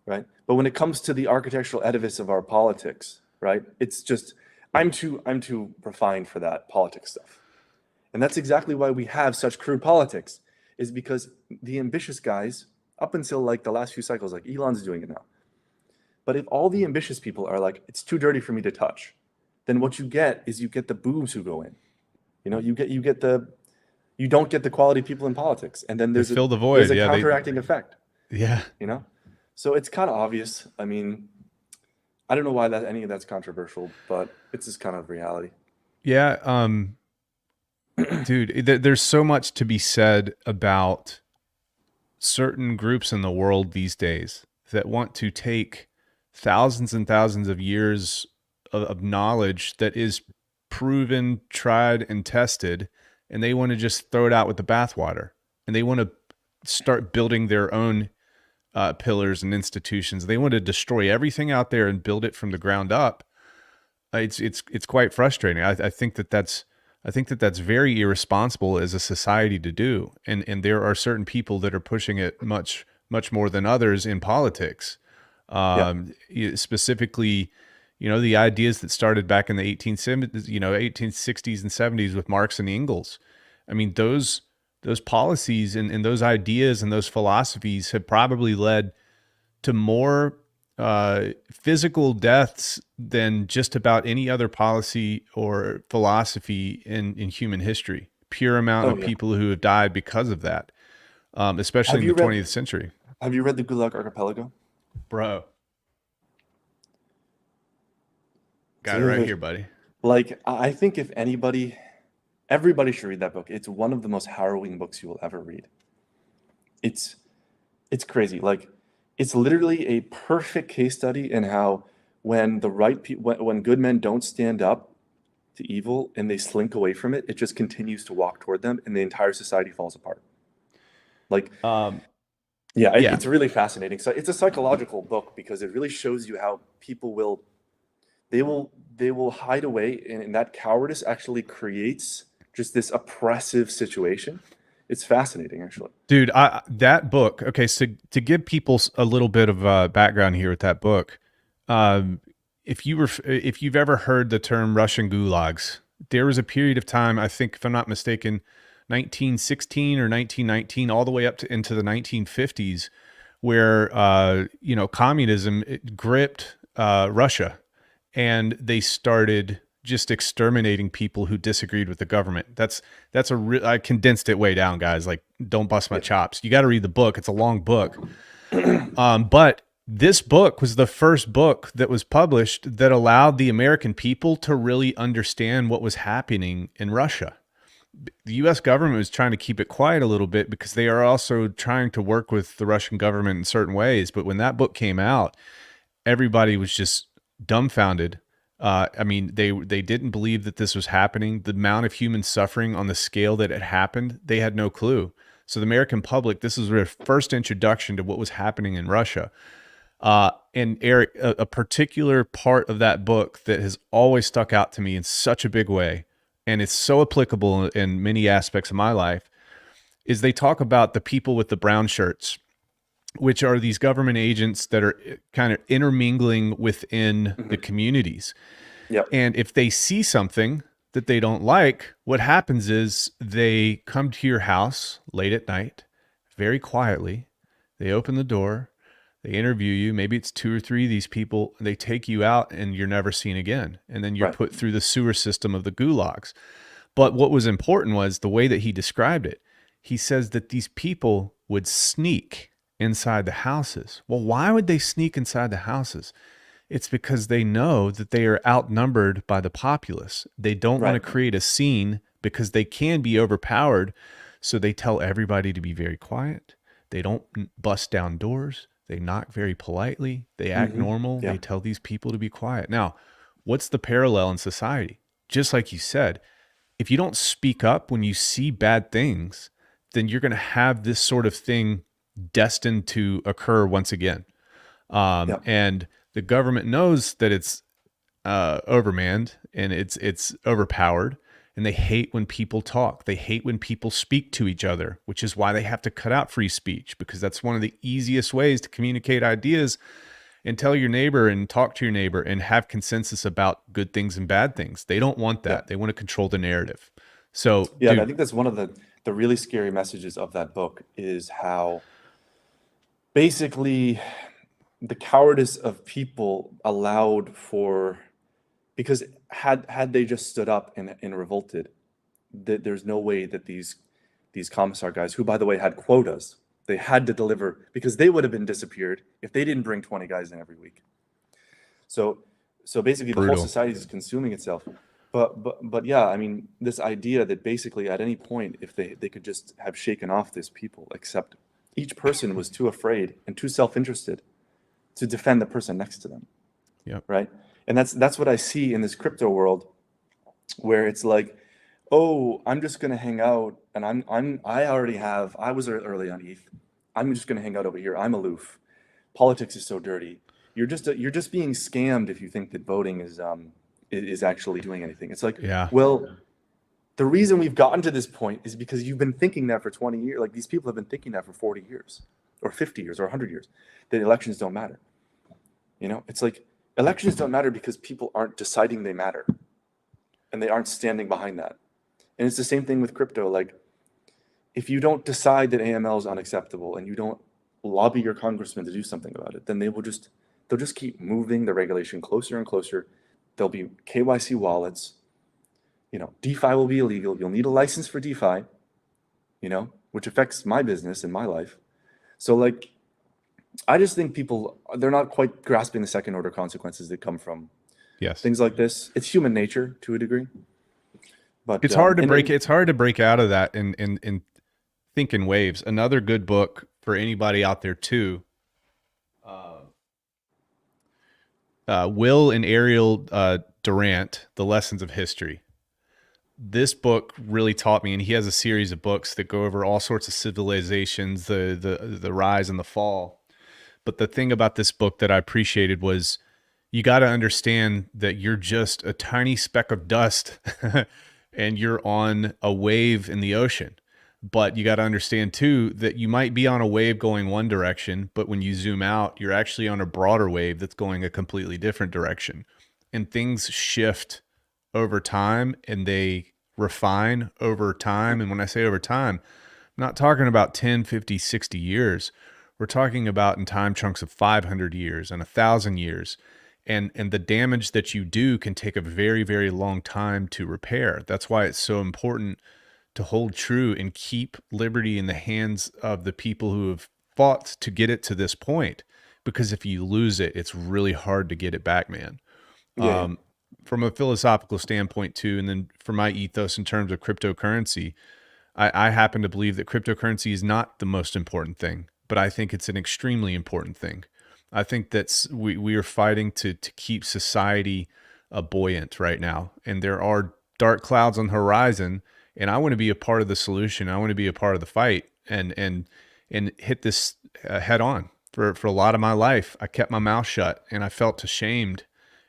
right? But when it comes to the architectural edifice of our politics, right, it's just, I'm too refined for that politics stuff. And that's exactly why we have such crude politics, is because the ambitious guys, up until like the last few cycles, like Elon's doing it now. But if all the ambitious people are like, it's too dirty for me to touch, then what you get is you get the boobs who go in. You know, you don't get the quality people in politics. And then there's fill the void. There's a counteracting effect. Yeah. You know? So it's kind of obvious. I mean, I don't know why any of that's controversial, but it's just kind of reality. Yeah. Dude, there's so much to be said about certain groups in the world these days that want to take thousands and thousands of years of knowledge that is proven, tried, and tested, and they want to just throw it out with the bathwater. And they want to start building their own pillars and institutions. They want to destroy everything out there and build it from the ground up. It's quite frustrating. I think that's very irresponsible as a society to do. And there are certain people that are pushing it much more than others in politics. Specifically, the ideas that started back in the 1870s, 1860s and 70s with Marx and Engels. I mean, those policies and those ideas and those philosophies have probably led to more physical deaths than just about any other policy or philosophy in human history. Pure amount of people who have died because of that, especially in the 20th century. Have you read the Gulag Archipelago? Bro. Got it right here, buddy. Like, I think if everybody should read that book. It's one of the most harrowing books you will ever read. It's crazy. Like, it's literally a perfect case study in how when the right people, when good men don't stand up to evil and they slink away from it, it just continues to walk toward them and the entire society falls apart. Like, it's really fascinating. So it's a psychological book because it really shows you how people will hide away, and that cowardice actually creates just this oppressive situation. It's fascinating, actually. Dude, that book, okay, so to give people a little bit of background here with that book, if you've ever heard the term Russian gulags, there was a period of time, I think, if I'm not mistaken, 1916 or 1919, all the way up into the 1950s, where communism gripped Russia, and they started just exterminating people who disagreed with the government. I condensed it way down, guys. Like, don't bust my chops. You got to read the book. It's a long book. But this book was the first book that was published that allowed the American people to really understand what was happening in Russia. The U.S. government was trying to keep it quiet a little bit because they are also trying to work with the Russian government in certain ways. But when that book came out, everybody was just dumbfounded. I mean, they didn't believe that this was happening. The amount of human suffering on the scale that it happened, they had no clue. So the American public, this was their first introduction to what was happening in Russia. And Erik, a particular part of that book that has always stuck out to me in such a big way, and it's so applicable in many aspects of my life, is they talk about the people with the brown shirts, which are these government agents that are kind of intermingling within the communities. Yep. And if they see something that they don't like, what happens is they come to your house late at night, very quietly. They open the door, they interview you. Maybe it's 2 or 3 of these people. They take you out and you're never seen again. And then you're put through the sewer system of the gulags. But what was important was the way that he described it. He says that these people would sneak inside the houses. Well, why would they sneak inside the houses? It's because they know that they are outnumbered by the populace. They don't want to create a scene because they can be overpowered. So they tell everybody to be very quiet. They don't bust down doors. They knock very politely. They act normal. They tell these people to be quiet. Now, what's the parallel in society? Just like you said, if you don't speak up when you see bad things, then you're going to have this sort of thing destined to occur once again. And the government knows that it's overmanned and it's overpowered, and they hate when people talk. They hate when people speak to each other, which is why they have to cut out free speech, because that's one of the easiest ways to communicate ideas and tell your neighbor and talk to your neighbor and have consensus about good things and bad things. They don't want that. They want to control the narrative. So dude, I think that's one of the really scary messages of that book, is how basically the cowardice of people allowed for, because had they just stood up and revolted, there's no way that these commissar guys, who by the way had quotas, they had to deliver, because they would have been disappeared if they didn't bring 20 guys in every week. So basically the whole society is consuming itself. But yeah, I mean, this idea that basically at any point, if they could just have shaken off these people, except each person was too afraid and too self-interested to defend the person next to them. Yep. Right. And that's what I see in this crypto world, where it's like, oh, I'm just gonna hang out, and I was early on ETH. I'm just gonna hang out over here. I'm aloof. Politics is so dirty. You're just being scammed if you think that voting is actually doing anything. It's like, Yeah. well, the reason we've gotten to this point is because you've been thinking that for 20 years. Like, these people have been thinking that for 40 years or 50 years or 100 years, that elections don't matter. You know, it's like elections don't matter because people aren't deciding they matter, and they aren't standing behind that. And it's the same thing with crypto. Like, if you don't decide that AML is unacceptable and you don't lobby your congressman to do something about it, then they'll just keep moving the regulation closer and closer. There'll be KYC wallets. You know, DeFi will be illegal. You'll need a license for DeFi, you know, which affects my business and my life. So, like, I just think people, they're not quite grasping the second order consequences that come from Yes. things like this. It's human nature to a degree. But It's hard to break. It's hard to break out of that and think in waves. Another good book for anybody out there too. Will and Ariel Durant, The Lessons of History. This book really taught me, and he has a series of books that go over all sorts of civilizations, the rise and the fall. But the thing about this book that I appreciated was you got to understand that you're just a tiny speck of dust and you're on a wave in the ocean. But you got to understand too that you might be on a wave going one direction, but when you zoom out, you're actually on a broader wave that's going a completely different direction. And things shift over time and they refine over time. And when I say over time, I'm not talking about 10, 50, 60 years. We're talking about in time chunks of 500 years and 1,000 years. And the damage that you do can take a very, very long time to repair. That's why it's so important to hold true and keep liberty in the hands of the people who have fought to get it to this point. Because if you lose it, it's really hard to get it back, man. Yeah. From a philosophical standpoint too, and then for my ethos in terms of cryptocurrency, I happen to believe that cryptocurrency is not the most important thing, but I think it's an extremely important thing. I think that we are fighting to keep society buoyant right now, and there are dark clouds on the horizon. And I want to be a part of the solution. I want to be a part of the fight, and hit this head on. For a lot of my life, I kept my mouth shut, and I felt ashamed.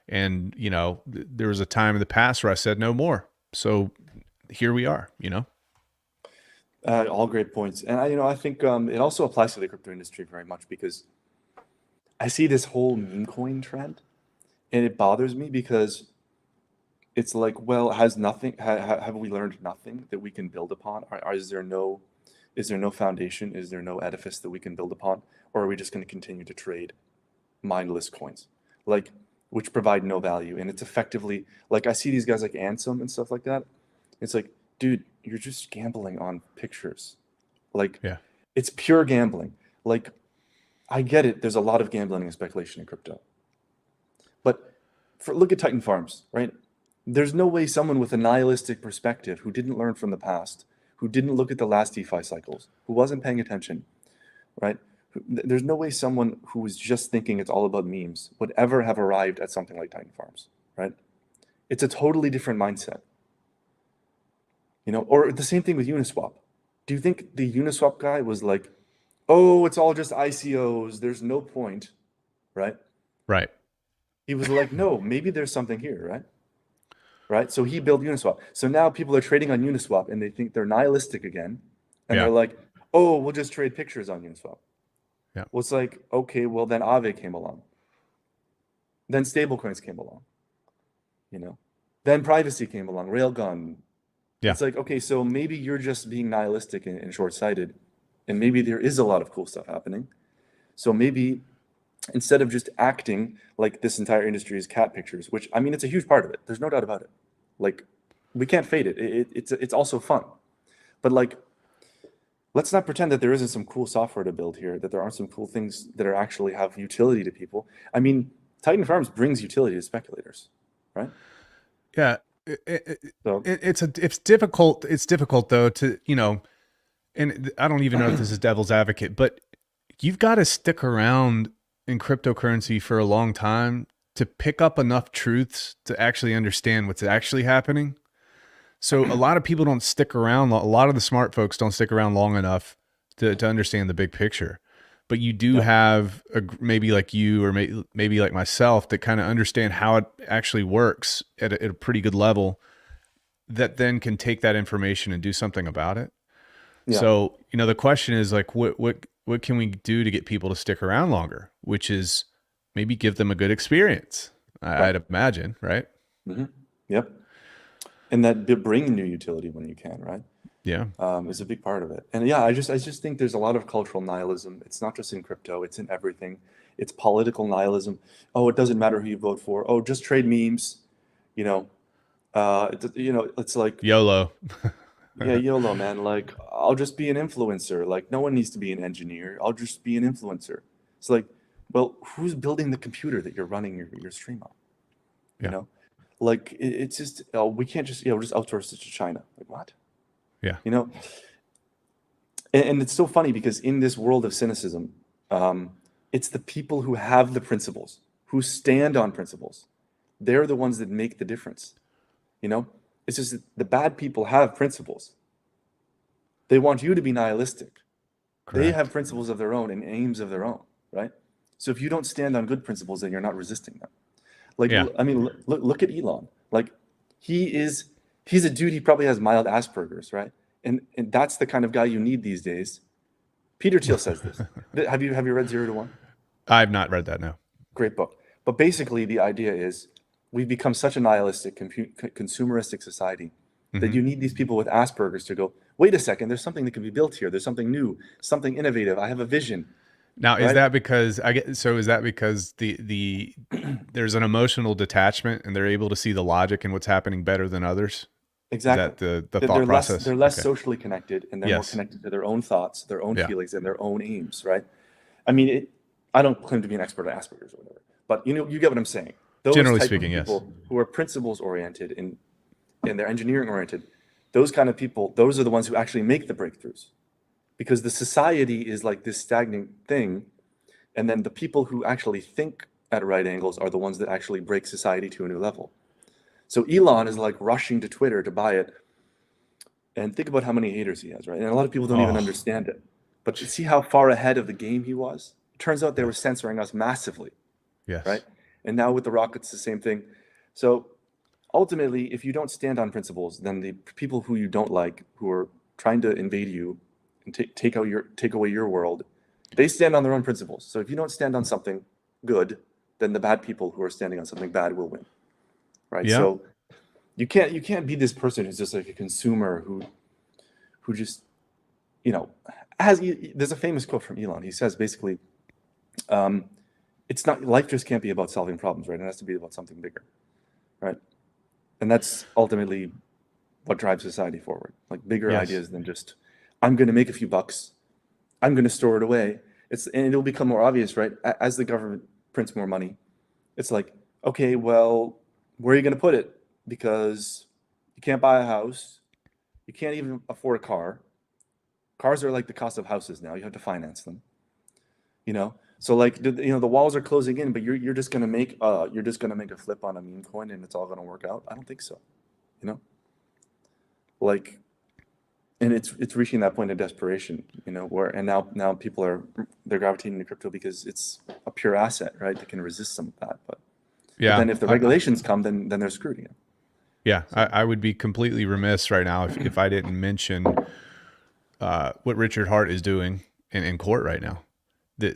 And you know, there was a time in the past where I said no more. So here we are. You know. All great points. And I think it also applies to the crypto industry very much, because I see this whole meme coin trend, and it bothers me because it's like, well, have we learned nothing that we can build upon? Is there no foundation? Is there no edifice that we can build upon? Or are we just going to continue to trade mindless coins, like, which provide no value? And it's effectively like, I see these guys like Ansem and stuff like that. It's like, dude, you're just gambling on pictures. Like, Yeah. it's pure gambling. Like, I get it. There's a lot of gambling and speculation in crypto. But look at Titan Farms, right? There's no way someone with a nihilistic perspective, who didn't learn from the past, who didn't look at the last DeFi cycles, who wasn't paying attention, right? There's no way someone who was just thinking it's all about memes would ever have arrived at something like Titan Farms, right? It's a totally different mindset. You know, or the same thing with Uniswap. Do you think the Uniswap guy was like, oh, it's all just ICOs, there's no point, right? Right. He was like, no, maybe there's something here, right? Right? So he built Uniswap. So now people are trading on Uniswap and they think they're nihilistic again. And Yeah. they're like, oh, we'll just trade pictures on Uniswap. Yeah. Well, it's like, okay, well, then Aave came along. Then stablecoins came along. You know? Then privacy came along, Railgun. Yeah. It's like, okay, so maybe you're just being nihilistic and short-sighted. And maybe there is a lot of cool stuff happening. So maybe instead of just acting like this entire industry is cat pictures, which, I mean, it's a huge part of it. There's no doubt about it. Like, we can't fade it. It's also fun. But like, let's not pretend that there isn't some cool software to build here, that there aren't some cool things that are actually have utility to people. I mean, Titan Farms brings utility to speculators, right? Yeah. So It's difficult. It's difficult though to, you know, and I don't even know if this is devil's advocate, but you've got to stick around in cryptocurrency for a long time to pick up enough truths to actually understand what's actually happening. So a lot of people don't stick around. A lot of the smart folks don't stick around long enough to understand the big picture. But you do have maybe like you or maybe like myself that kind of understand how it actually works at a pretty good level, that then can take that information and do something about it. Yeah. So, the question is like, what can we do to get people to stick around longer? Which is maybe give them a good experience. I'd imagine, right? Mm-hmm. Yep. And that bring new utility when you can, right? Yeah. Is a big part of it. And yeah, I just think there's a lot of cultural nihilism. It's not just in crypto, it's in everything. It's political nihilism. Oh, it doesn't matter who you vote for. Oh, just trade memes. It's like, YOLO. yeah, YOLO, man. Like, I'll just be an influencer. Like, no one needs to be an engineer. I'll just be an influencer. It's like, well, who's building the computer that you're running your stream on? You know, like it's just, we can't just, just outsource it to China. Like, what? Yeah. And it's so funny because in this world of cynicism, it's the people who have the principles, who stand on principles. They're the ones that make the difference. It's just that the bad people have principles. They want you to be nihilistic. Correct. They have principles of their own and aims of their own, right? So if you don't stand on good principles, then you're not resisting them. Like, I mean, look at Elon. Like, he's a dude, he probably has mild Asperger's, right? And that's the kind of guy you need these days. Peter Thiel says this. Have you read 0 to 1? I've not read that, no. Great book. But basically the idea is we've become such a nihilistic, consumeristic society that you need these people with Asperger's to go, wait a second, there's something that can be built here. There's something new, something innovative. I have a vision. Now, is that because the there's an emotional detachment and they're able to see the logic in what's happening better than others? Exactly. Is that the thought process? They're less socially connected, and they're more connected to their own thoughts, their own feelings, and their own aims, right? I mean, I don't claim to be an expert at Asperger's or whatever, but you get what I'm saying. Those generally type speaking, of people who are principles oriented and they're engineering oriented, those kind of people, those are the ones who actually make the breakthroughs, because the society is like this stagnant thing, and then the people who actually think at right angles are the ones that actually break society to a new level. So Elon is like rushing to Twitter to buy it, and think about how many haters he has, right? And a lot of people don't even understand it. But you see how far ahead of the game he was? It turns out they were censoring us massively. Yes. Right? And now with the rockets, the same thing. So ultimately, if you don't stand on principles, then the people who you don't like, who are trying to invade you and take away your world, they stand on their own principles. So if you don't stand on something good, then the bad people who are standing on something bad will win. Right? Yeah. So you can't be this person who's just like a consumer who just, there's a famous quote from Elon. He says basically, it's not, life just can't be about solving problems, right? It has to be about something bigger, right? And that's ultimately what drives society forward, like bigger ideas than just, I'm going to make a few bucks, I'm going to store it away. And it'll become more obvious, right? As the government prints more money, it's like, okay, well, where are you going to put it? Because you can't buy a house, you can't even afford a car. Cars are like the cost of houses now. You have to finance them. So like the walls are closing in, but you're just gonna make a flip on a meme coin and it's all gonna work out. I don't think so. Like, and it's reaching that point of desperation. Where and now people they're gravitating to crypto because it's a pure asset, right? That can resist some of that. But then if the regulations come, then they're screwed again. Yeah, I would be completely remiss right now if I didn't mention what Richard Hart is doing in court right now.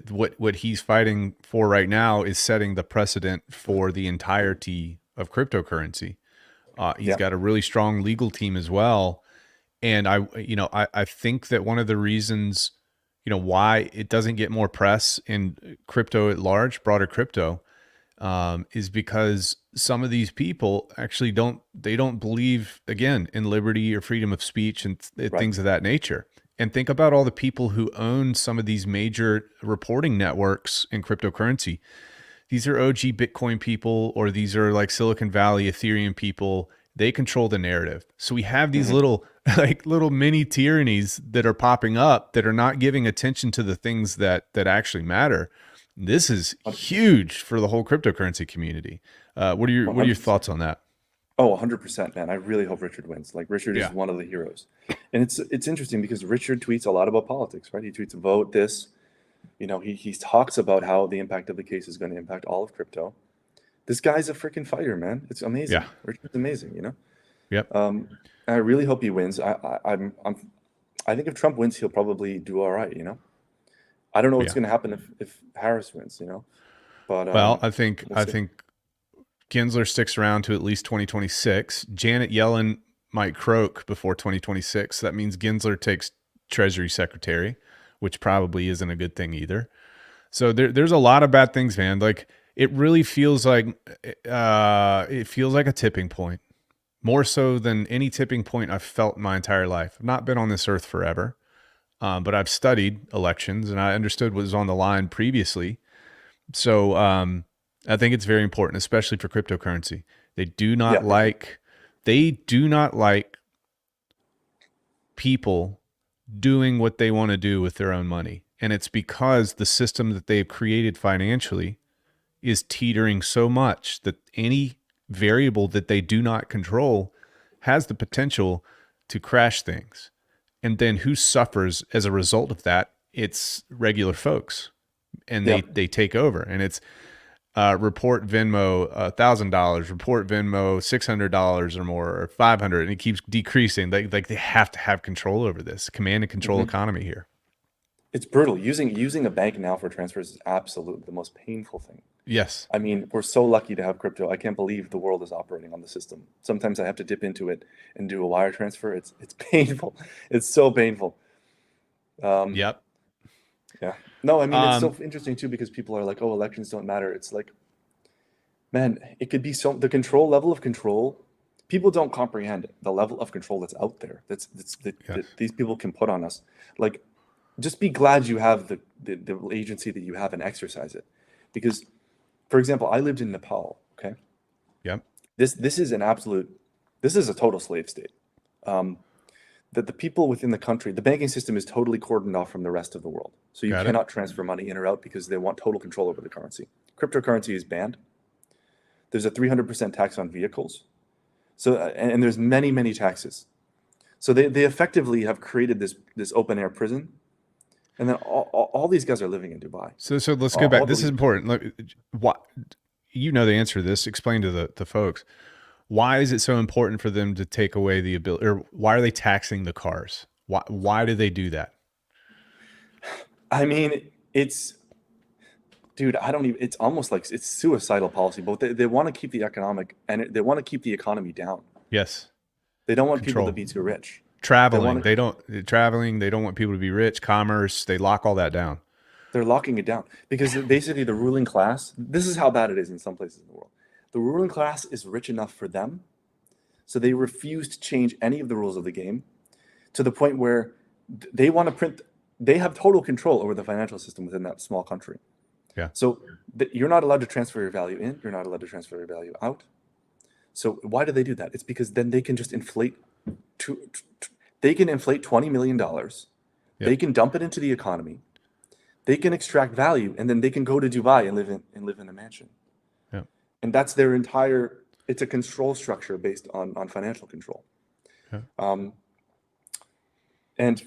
What he's fighting for right now is setting the precedent for the entirety of cryptocurrency. He's got a really strong legal team as well, and I think that one of the reasons why it doesn't get more press in crypto at large, broader crypto, is because some of these people actually don't believe, again, in liberty or freedom of speech and things of that nature. And think about all the people who own some of these major reporting networks in cryptocurrency. These are OG Bitcoin people, or these are like Silicon Valley, Ethereum people they control the narrative. So we have these little like little mini tyrannies that are popping up that are not giving attention to the things that actually matter. This is huge for the whole cryptocurrency community. What are your thoughts on that? Oh, 100%, man. I really hope Richard wins. Like, Richard is one of the heroes. And it's interesting because Richard tweets a lot about politics, right? He tweets vote this. You know, he talks about how the impact of the case is going to impact all of crypto. This guy's a freaking fighter, man. It's amazing. Yeah. Richard's amazing, you know? Yep. I really hope he wins. I think if Trump wins, he'll probably do all right, you know? I don't know what's going to happen if Harris wins, you know? But well, I think Gensler sticks around to at least 2026. Janet Yellen might croak before 2026. That means Gensler takes Treasury Secretary, which probably isn't a good thing either. So there's a lot of bad things, man. Like, it really feels like a tipping point, more so than any tipping point I've felt in my entire life. I've not been on this earth forever, but I've studied elections and I understood what was on the line previously. So I think it's very important, especially for cryptocurrency. They do not like people doing what they want to do with their own money. And it's because the system that they've created financially is teetering so much that any variable that they do not control has the potential to crash things. And then who suffers as a result of that? It's regular folks. And they take over. And it's report Venmo $1,000, report Venmo $600 or more, or $500, and it keeps decreasing. Like they have to have control over this command and control economy here. it's brutal. Using a bank now for transfers is absolutely the most painful thing. Yes. I mean, we're so lucky to have crypto. I can't believe the world is operating on the system. Sometimes I have to dip into it and do a wire transfer. It's painful. It's so painful. Yep. Yeah. No, I mean, it's so interesting too, because people are like, oh, elections don't matter. It's like, man, it could be the level of control. People don't comprehend the level of control that's out there. That these people can put on us. Like, just be glad you have the agency that you have and exercise it. Because, for example, I lived in Nepal. Okay. Yep. This is a total slave state. That the people within the country, the banking system is totally cordoned off from the rest of the world. So you cannot transfer money in or out because they want total control over the currency. Cryptocurrency is banned. There's a 300% tax on vehicles. So, and there's many, many taxes. So they effectively have created this open air prison. And then all these guys are living in Dubai. So let's go back. This is important. What, you know the answer to this. Explain to the folks. Why is it so important for them to take away the ability, or why are they taxing the cars? Why do they do that? I mean, it's almost like it's suicidal policy, but they want to keep the economy down. Yes. They don't want people to be too rich. Traveling. They don't want people to be rich. Commerce. They lock all that down. They're locking it down because basically the ruling class, this is how bad it is in some places in the world. The ruling class is rich enough for them, so they refuse to change any of the rules of the game, to the point where they want to print. They have total control over the financial system within that small country. Yeah. So you're not allowed to transfer your value in. You're not allowed to transfer your value out. So why do they do that? It's because then they can just inflate. They can inflate $20 million. Yep. They can dump it into the economy. They can extract value, and then they can go to Dubai and live in a mansion. And that's their entire, it's a control structure based on financial control. Yeah. And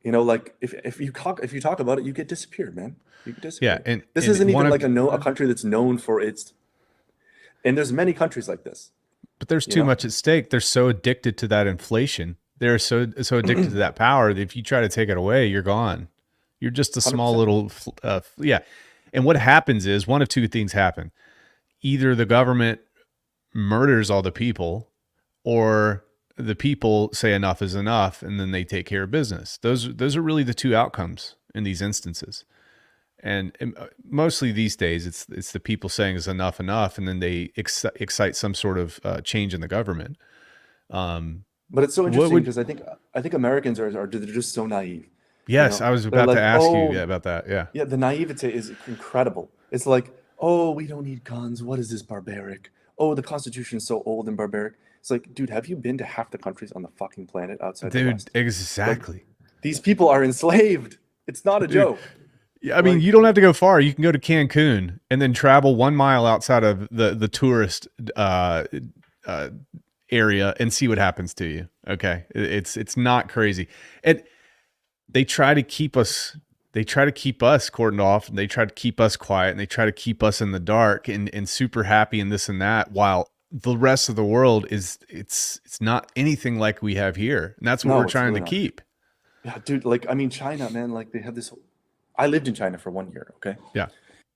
you know, like if you talk about it, you get disappeared, man. You get disappeared. Yeah. And this isn't even like a country that's known for its, and there's many countries like this. But there's too much at stake. They're so addicted to that inflation. They're so addicted to that power that if you try to take it away, you're gone. You're just a small 100%. Little, And what happens is one of two things happen. Either the government murders all the people, or the people say enough is enough, and then they take care of business. Those are really the two outcomes in these instances. And mostly these days, it's the people saying is enough, and then they excite some sort of change in the government. But it's so interesting because I think Americans are they're just so naive. Yes, I was about to ask you about that. Yeah. Yeah, the naivete is incredible. It's like, oh, we don't need guns. What is this barbaric? Oh, the Constitution is so old and barbaric. It's like, dude, have you been to half the countries on the fucking planet outside the Dude, West? exactly. These people are enslaved. It's not a Dude, joke. yeah, I mean, Like, you don't have to go far. You can go to Cancun and then travel 1 mile outside of the tourist uh, area and see what happens to you. Okay, it's not crazy, and they try to keep us. They try to keep us cordoned off, and they try to keep us quiet, and they try to keep us in the dark and super happy and this and that, while the rest of the world is it's not anything like we have here, and that's what no, we're it's trying really to not. keep. Yeah, dude, like, I mean, China, man, like they have this. I lived in China for 1 year, okay? Yeah,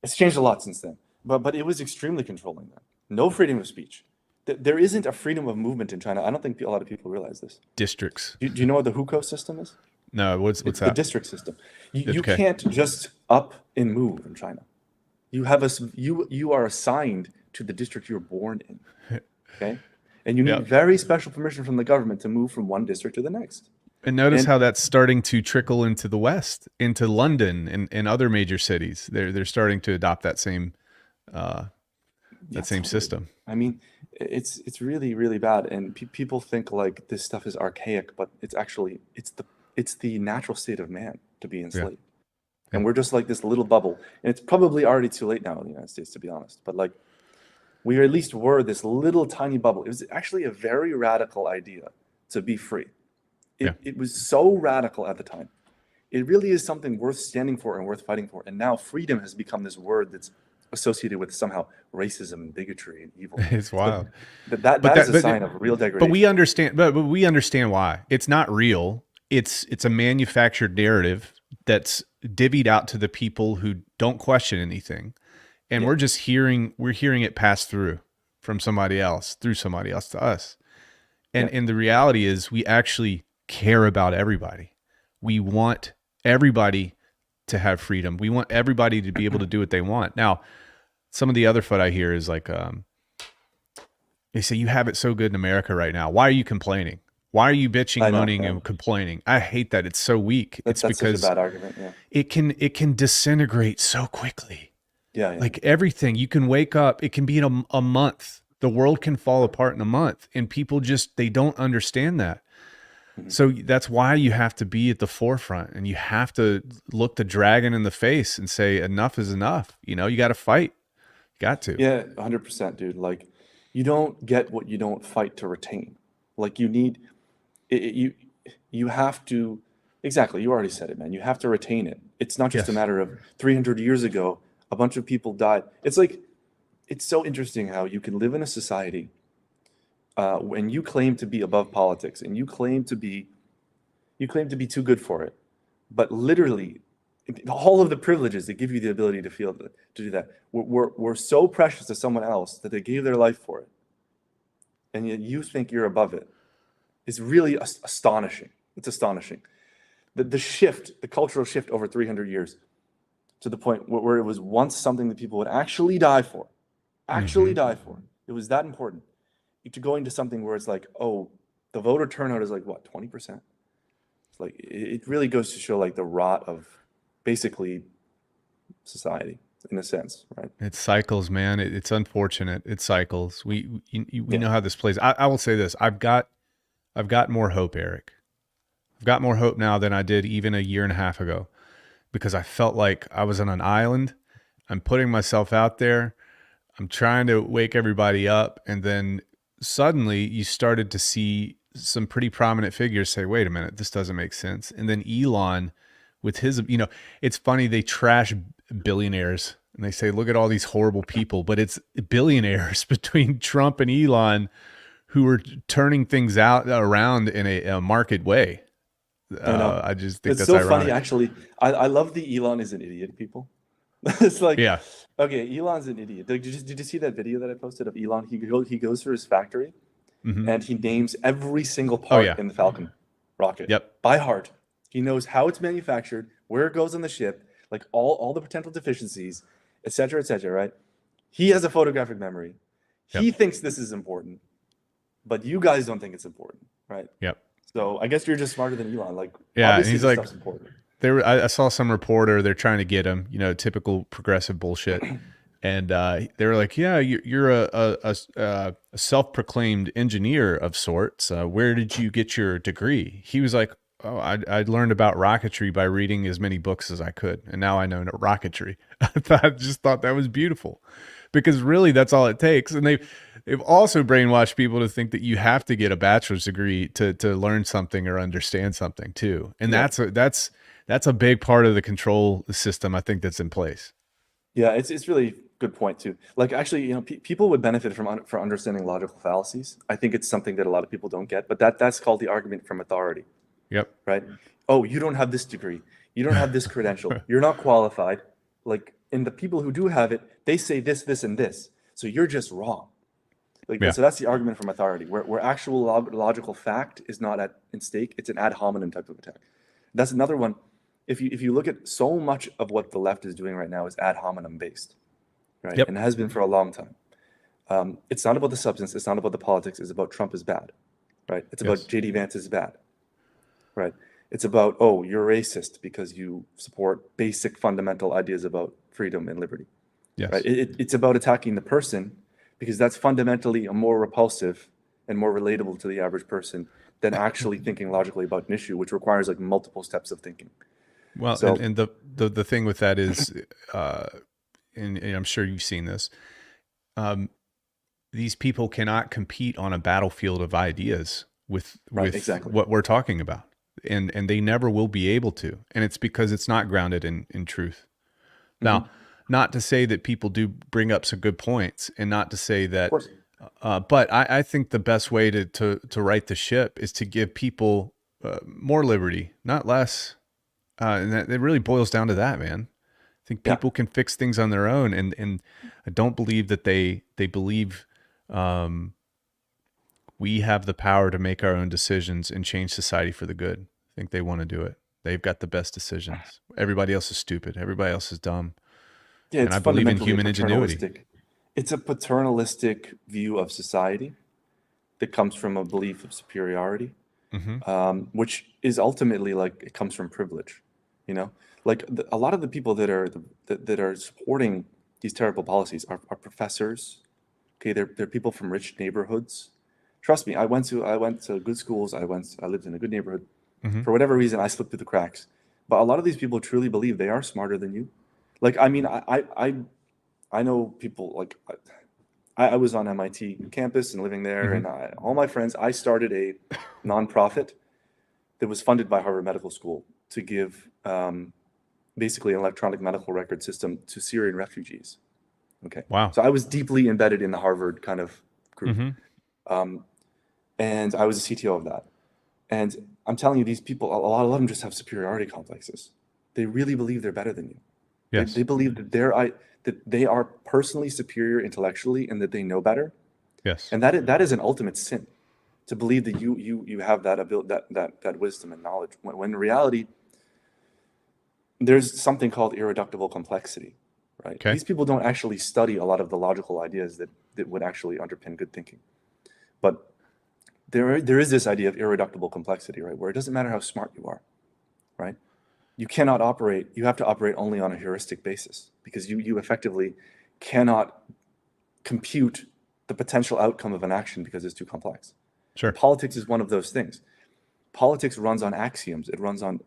It's changed a lot since then, but it was extremely controlling then. No freedom of speech. There isn't a freedom of movement in China. I don't think a lot of people realize this. districts. Do you know what the hukou system is? No, what's It's the that? district system. You Okay. can't just up and move in China. You have you are assigned to the district you're born in. Okay? And you need Yep. very special permission from the government to move from one district to the next. And notice And- how that's starting to trickle into the West, into London and other major cities. They're starting to adopt that same Yeah, same totally. system. I mean, it's really, really bad, and people think like this stuff is archaic, but it's actually it's the natural state of man to be enslaved. And we're just like this little bubble, and it's probably already too late now in the United States, to be honest. But like, we at least were this little tiny bubble. It was actually a very radical idea to be free. It was so radical at the time. It really is something worth standing for and worth fighting for. And now freedom has become this word that's associated with somehow racism and bigotry and evil. It's wild. That is a sign of real degradation. But we understand. But we understand why it's not real. It's a manufactured narrative that's divvied out to the people who don't question anything, and we're hearing it pass through from somebody else through somebody else to us. And the reality is, we actually care about everybody. We want everybody to have freedom. We want everybody to be able to do what they want. Now, some of the other foot I hear is like, they say, you have it so good in America right now. Why are you complaining? Why are you bitching, moaning, and complaining? I hate that. It's so weak. It's because such a bad argument. Yeah. it can disintegrate so quickly. Yeah. Like everything, you can wake up. It can be in a month. The world can fall apart in a month, and people they don't understand that. Mm-hmm. So that's why you have to be at the forefront, and you have to look the dragon in the face and say, enough is enough. You know, you got to fight. You got to. Yeah, 100%, dude. Like, you don't get what you don't fight to retain. Like, you need, you have to, exactly, you already said it, man. You have to retain it. It's not just a matter of 300 years ago, a bunch of people died. It's like, it's so interesting how you can live in a society when you claim to be above politics and you claim to be too good for it, but literally all of the privileges that give you the ability to do that were so precious to someone else that they gave their life for it, and yet you think you're above it. It's really astonishing. It's astonishing. The cultural shift over 300 years to the point where it was once something that people would actually die for. Die for. It was that important. To going to something where it's like, oh, the voter turnout is like what, 20%? It's like, it really goes to show like the rot of basically society in a sense, right? It cycles, man. It's unfortunate. It cycles. We know how this plays. I will say this. I've got more hope, Eric. I've got more hope now than I did even a year and a half ago, because I felt like I was on an island. I'm putting myself out there. I'm trying to wake everybody up. And then suddenly you started to see some pretty prominent figures say, wait a minute, this doesn't make sense. And then Elon with his, it's funny, they trash billionaires and they say, look at all these horrible people, but it's billionaires between Trump and Elon who are turning things around in a market way. I just think it's that's so ironic. funny, actually. I love the Elon is an idiot people. It's like, yeah. Okay, Elon's an idiot. Did you see that video that I posted of Elon? He goes through his factory and he names every single part in the Falcon rocket by heart. He knows how it's manufactured, where it goes on the ship, like all the potential deficiencies, et cetera, right? He has a photographic memory. He thinks this is important, but you guys don't think it's important, right? Yep. So I guess you're just smarter than Elon. Like, yeah, obviously he's this like, stuff's important. I saw some reporter, they're trying to get him, typical progressive bullshit. And they were like, "Yeah, you're a self-proclaimed engineer of sorts. Where did you get your degree?" He was like, "Oh, I learned about rocketry by reading as many books as I could, and now I know rocketry." I just thought that was beautiful, because really that's all it takes. And they've also brainwashed people to think that you have to get a bachelor's degree to learn something or understand something too. And Yeah. that's a big part of the control system I think that's in place. Yeah, it's really good point too. Like actually, people would benefit from understanding logical fallacies. I think it's something that a lot of people don't get, but that's called the argument from authority, Yep. right? Oh, you don't have this degree. You don't have this credential. You're not qualified. Like, and the people who do have it, they say this, this, and this. So you're just wrong. Like, Yeah. so that's the argument from authority, where actual logical fact is not in stake. It's an ad hominem type of attack. That's another one. If you look at so much of what the left is doing right now is ad hominem based, right? Yep. And has been for a long time. It's not about the substance. It's not about the politics. It's about Trump is bad, right? It's about Yes. JD Vance is bad, right? It's about, oh, you're racist because you support basic fundamental ideas about freedom and liberty, Yes. right? It's about attacking the person because that's fundamentally a more repulsive and more relatable to the average person than actually thinking logically about an issue, which requires like multiple steps of thinking. Well, So- and the thing with that is, and I'm sure you've seen this, these people cannot compete on a battlefield of ideas with exactly. what we're talking about, and they never will be able to, and it's because it's not grounded in truth. Now, not to say that people do bring up some good points, and not to say that, Of course. but I think the best way to right the ship is to give people more liberty, not less. And that it really boils down to that, man. I think people can fix things on their own, and I don't believe that they believe we have the power to make our own decisions and change society for the good. I think they want to do it. They've got the best decisions. Everybody else is stupid. Everybody else is dumb. Yeah, And it's I believe in fundamentally human ingenuity. paternalistic. It's a paternalistic view of society that comes from a belief of superiority, which is ultimately like it comes from privilege. Like a lot of the people that are supporting these terrible policies are professors. Okay, they're people from rich neighborhoods. Trust me, I went to good schools. I lived in a good neighborhood. For whatever reason, I slipped through the cracks. But a lot of these people truly believe they are smarter than you. Like, I mean, I know people like I was on MIT campus and living there, and all my friends. I started a nonprofit that was funded by Harvard Medical School to give basically an electronic medical record system to Syrian refugees. Okay. Wow. So I was deeply embedded in the Harvard kind of group. And I was a CTO of that. And I'm telling you, these people, a lot of them just have superiority complexes. They really believe they're better than you. Yes. They believe that they are personally superior intellectually and that they know better. Yes. And that is an ultimate sin, to believe that you have that ability, that wisdom and knowledge, when in reality, there's something called irreducible complexity, right? Okay. These people don't actually study a lot of the logical ideas that would actually underpin good thinking. But there is this idea of irreducible complexity, right? Where it doesn't matter how smart you are, right? You have to operate only on a heuristic basis, because you effectively cannot compute the potential outcome of an action because it's too complex. Sure. Politics is one of those things. Politics runs on axioms. It runs on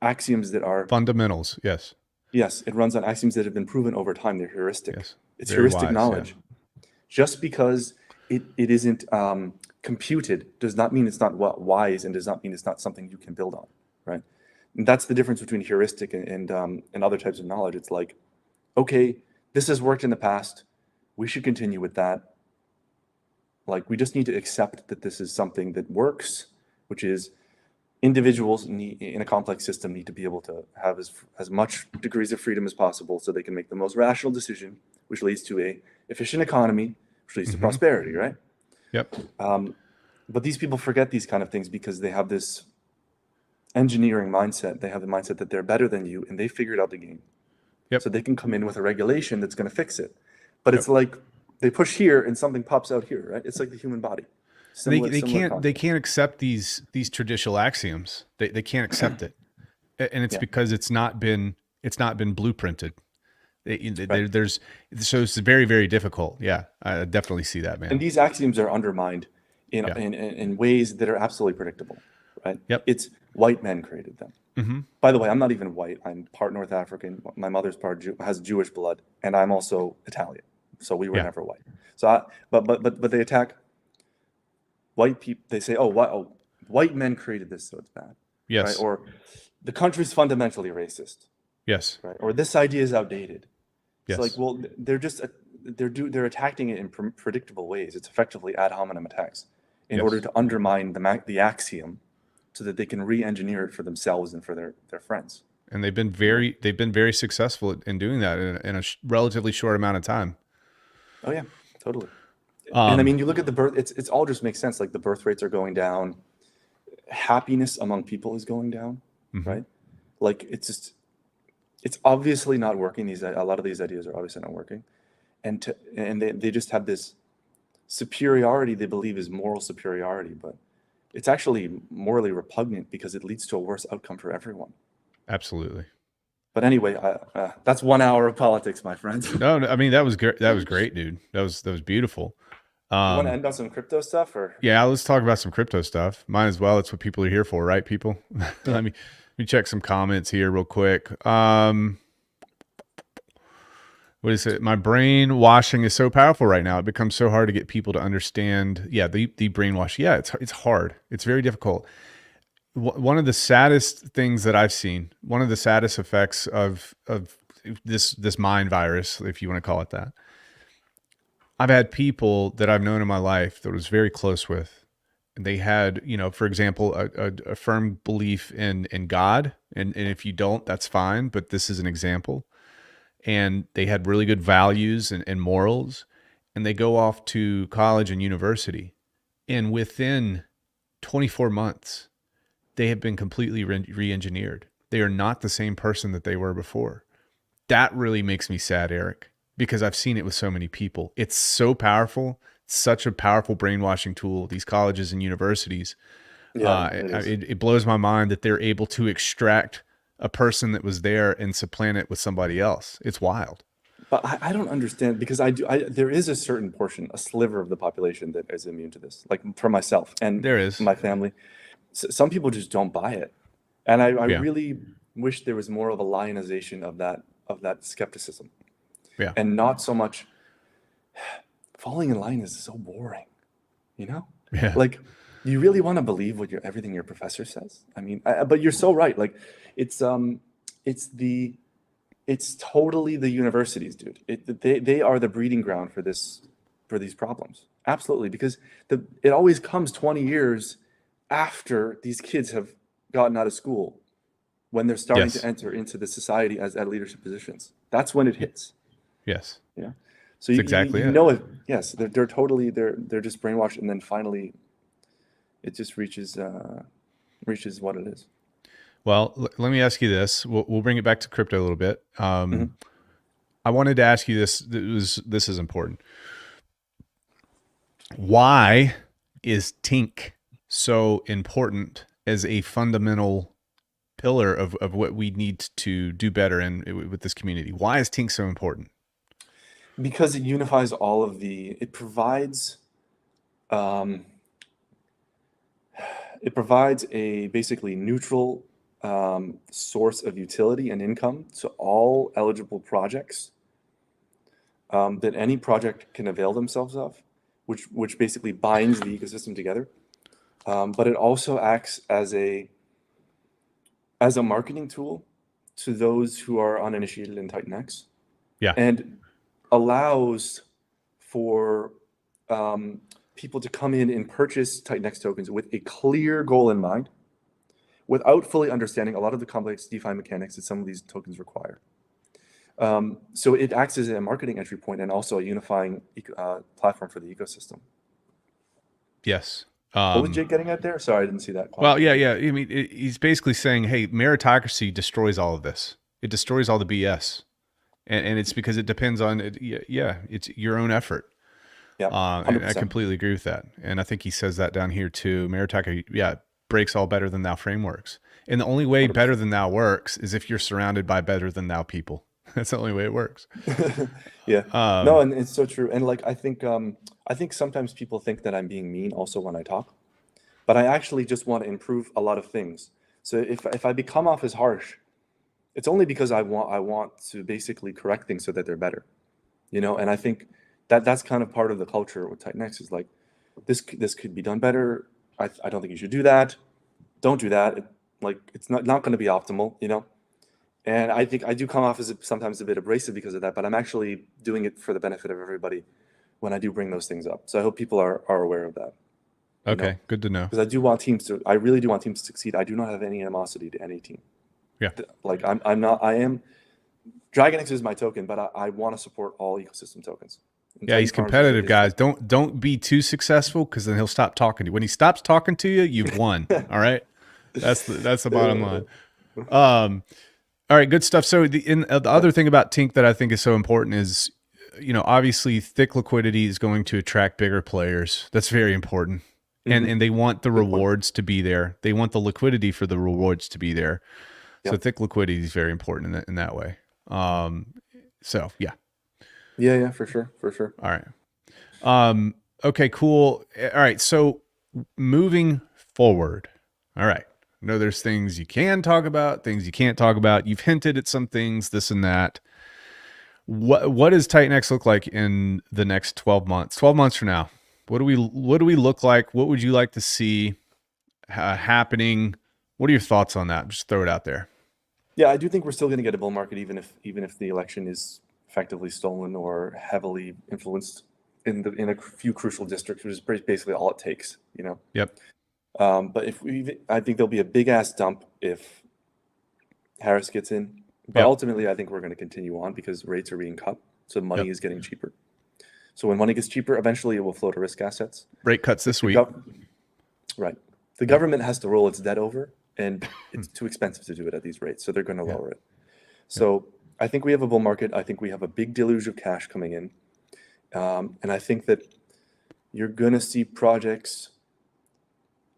axioms that are Fundamentals. Yes. Yes, it runs on axioms that have been proven over time. They're heuristic. Yes. It's Very heuristic wise, knowledge. Just because it isn't computed does not mean it's not wise, and does not mean it's not something you can build on, right? And that's the difference between heuristic and other types of knowledge. It's like, okay, this has worked in the past. We should continue with that. Like, we just need to accept that this is something that works, which is individuals in a complex system need to be able to have as much degrees of freedom as possible so they can make the most rational decision, which leads to a efficient economy, which leads to prosperity, right? Yep. But these people forget these kind of things because they have this engineering mindset. They have the mindset that they're better than you, and they figured out the game. Yep. So they can come in with a regulation that's going to fix it. But it's like they push here and something pops out here, right? It's like the human body. They can't accept these traditional axioms. They can't accept it, and it's because it's not been blueprinted. Right. There's so it's very, very difficult. Yeah, I definitely see that, And man. these axioms are undermined in, Yeah. in ways that are absolutely predictable, right? Yep. It's white men created them. Hmm. By the way, I'm not even white. I'm part North African. My mother's has Jewish blood, and I'm also Italian. So we were Yeah. never white. So, but they attack white people. They say, white men created this, so it's bad, right? Yes. Or the country's fundamentally racist, Yes. right? Or this idea is outdated. It's like, Yes. well, they're attacking it in predictable ways. It's effectively ad hominem attacks in order Yes. to undermine the axiom, so that they can re-engineer it for themselves and for their friends. And they've been You know? very successful in doing that in a relatively short amount of time. Oh yeah, totally. And I Um, mean, you look at the birth; it's all just makes sense. Like the birth rates are going down, happiness among people is going down, mhm. right? Like it's obviously not working. A lot of these ideas are obviously not working, and they just have this superiority they believe is moral superiority, but it's actually morally repugnant because it leads to a worse outcome for everyone. Absolutely. But anyway, that's 1 hour of politics, my friends. No, I mean that was great. That was great, dude. That was beautiful. You want to Um, end on some crypto stuff, or yeah, let's talk about some crypto stuff. Might as well. It's what people are here for, right? People. yeah, Let me check some comments here real quick. What is it? My brainwashing is so powerful right now. It becomes so hard to get people to understand. Yeah, the brainwash. Yeah, it's hard. It's very difficult. One of the saddest things that I've seen, one of the saddest effects of this mind virus, if you want to call it that. I've had people that I've known in my life that I was very close with, and they had, for example, a firm belief in God, and if you don't, that's fine. But this is an example, and they had really good values and morals, and they go off to college and university, and within 24 months they have been completely re-engineered. They are not the same person that they were before. That really makes me sad, Eric, because I've seen it with so many people. It's so powerful, such a powerful brainwashing tool, these colleges and universities. yeah, it is. It blows my mind that they're able to extract a person that was there and supplant it with somebody else. It's wild. But I don't understand, because there is a certain portion, a sliver of the population that is immune to this, like for myself and There is. my family. Some people just don't buy it, and I Yeah. really wish there was more of a lionization of that skepticism, Yeah. and not so much falling in line is so boring, you know? Yeah. Like, you really want to believe everything your professor says? I mean, but you're so right. Like, it's it's the it's totally the universities, dude. They are the breeding ground for these problems. Absolutely, because it always comes 20 years after these kids have gotten out of school, when they're starting to Yes. enter into the society as at leadership positions. That's when it hits. Yes. Yeah. So That's exactly you it. know it. Yes, they're totally they're just brainwashed, and then finally, it just reaches what it is. Well, let me ask you this. We'll bring it back to crypto a little bit. Mhm. I wanted to ask you this. This is important. Why is Tink so important as a fundamental pillar of what we need to do better with this community? Why is Tink so important? Because it unifies all of it provides um, a basically neutral source of utility and income to all eligible projects, that any project can avail themselves of, which basically binds the ecosystem together. But it also acts as a marketing tool to those who are uninitiated in Titan X, Yeah. and allows for people to come in and purchase Titan X tokens with a clear goal in mind, without fully understanding a lot of the complex DeFi mechanics that some of these tokens require. So it acts as a marketing entry point, and also a unifying platform for the ecosystem. Yes. What was Jake getting at there? Sorry, I didn't see that. Well, yeah. I mean, he's basically saying, hey, meritocracy destroys all of this. It destroys all the BS. And it's because it depends on it. Yeah, it's your own effort. Yeah, And I 100%. completely agree with that. And I think he says that down here too. Meritocracy, yeah, breaks all better than thou frameworks. And the only way 100%. better than thou works is if you're surrounded by better than thou people. That's the only way it works. Yeah. Um, No, and it's so true. And like I think sometimes people think that I'm being mean also when I talk, but I actually just want to improve a lot of things. So if I become off as harsh, it's only because I want to basically correct things so that they're better. You know, and I think that that's kind of part of the culture with Titan X is like this could be done better. I don't think you should do that. Don't do that. Like it's not going to be optimal, you know. And I think I do come off as sometimes a bit abrasive because of that, but I'm actually doing it for the benefit of everybody when I do bring those things up. So I hope people are aware of that, you know, okay, good to know. because I really do want teams to succeed. I do not have any animosity to any team. Yeah. Like I'm not, I am, DragonX is my token, but I want to support all ecosystem tokens. And Yeah, Titan he's Farms competitive, is guys. Don't be too successful because then he'll stop talking to you. When he stops talking to you, you've won. All right, that's the bottom line. All right, good stuff. So the other thing about Tink that I think is so important is, obviously thick liquidity is going to attract bigger players. That's very important. And they want the Good point. rewards to be there. They want the liquidity for the rewards to be there. So Yep. thick liquidity is very important in that way. So yeah. Yeah, for sure. All right. Okay, cool. All right. So moving forward. All right. I know there's things you can talk about, things you can't talk about. You've hinted at some things, this and that. What does Titan X look like in the next 12 months? 12 months from now. What do we look like? What would you like to see happening? What are your thoughts on that? Just throw it out there. Yeah, I do think we're still going to get a bull market, even if the election is effectively stolen or heavily influenced in a few crucial districts, which is basically all it takes, you know. Yep. But I think there'll be a big ass dump if Harris gets in. But Yep. ultimately, I think we're going to continue on because rates are being cut, so money is getting cheaper. So when money gets cheaper, eventually it will flow to risk assets. Rate cuts this week. Right. The government has to roll its debt over, and it's too expensive to do it at these rates, so they're going to lower it. So I think we have a bull market. I think we have a big deluge of cash coming in, and I think that you're going to see projects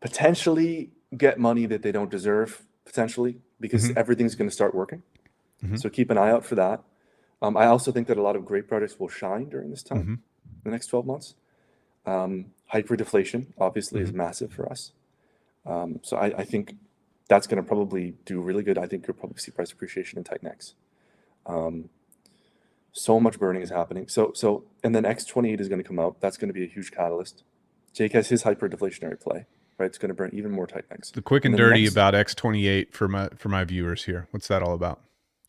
potentially get money that they don't deserve, potentially, because everything's going to start working. So keep an eye out for that. I also think that a lot of great projects will shine during this time, the next 12 months. Hyperdeflation, obviously, is massive for us. So I think that's going to probably do really good. I think you'll probably see price appreciation in Titan X. So much burning is happening. So and then X28 is going to come out. That's going to be a huge catalyst. Jake has his hyper-deflationary play, right? It's going to burn even more Titan X. The quick and dirty about X28 for my viewers here. What's that all about?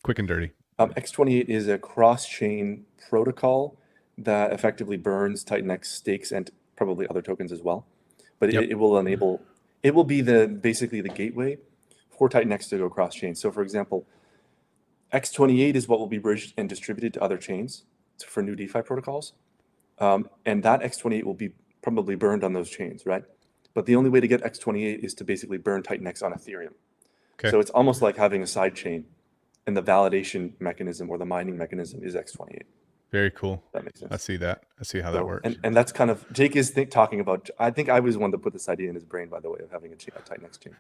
Quick and dirty. X28 is a cross-chain protocol that effectively burns Titan X stakes and probably other tokens as well. But it will enable, it will be basically the gateway for Titan X to go cross-chain. So for example, X28 is what will be bridged and distributed to other chains for new DeFi protocols. And that X28 will be probably burned on those chains, right? But the only way to get X28 is to basically burn Titan X on Ethereum. Okay. So it's almost like having a side chain, and the validation mechanism or the mining mechanism is X28. Very cool. That makes sense. I see that. I see how that works. And that's kind of, Jake is talking about, I think I was one that put this idea in his brain, by the way, of having a Titan X chain.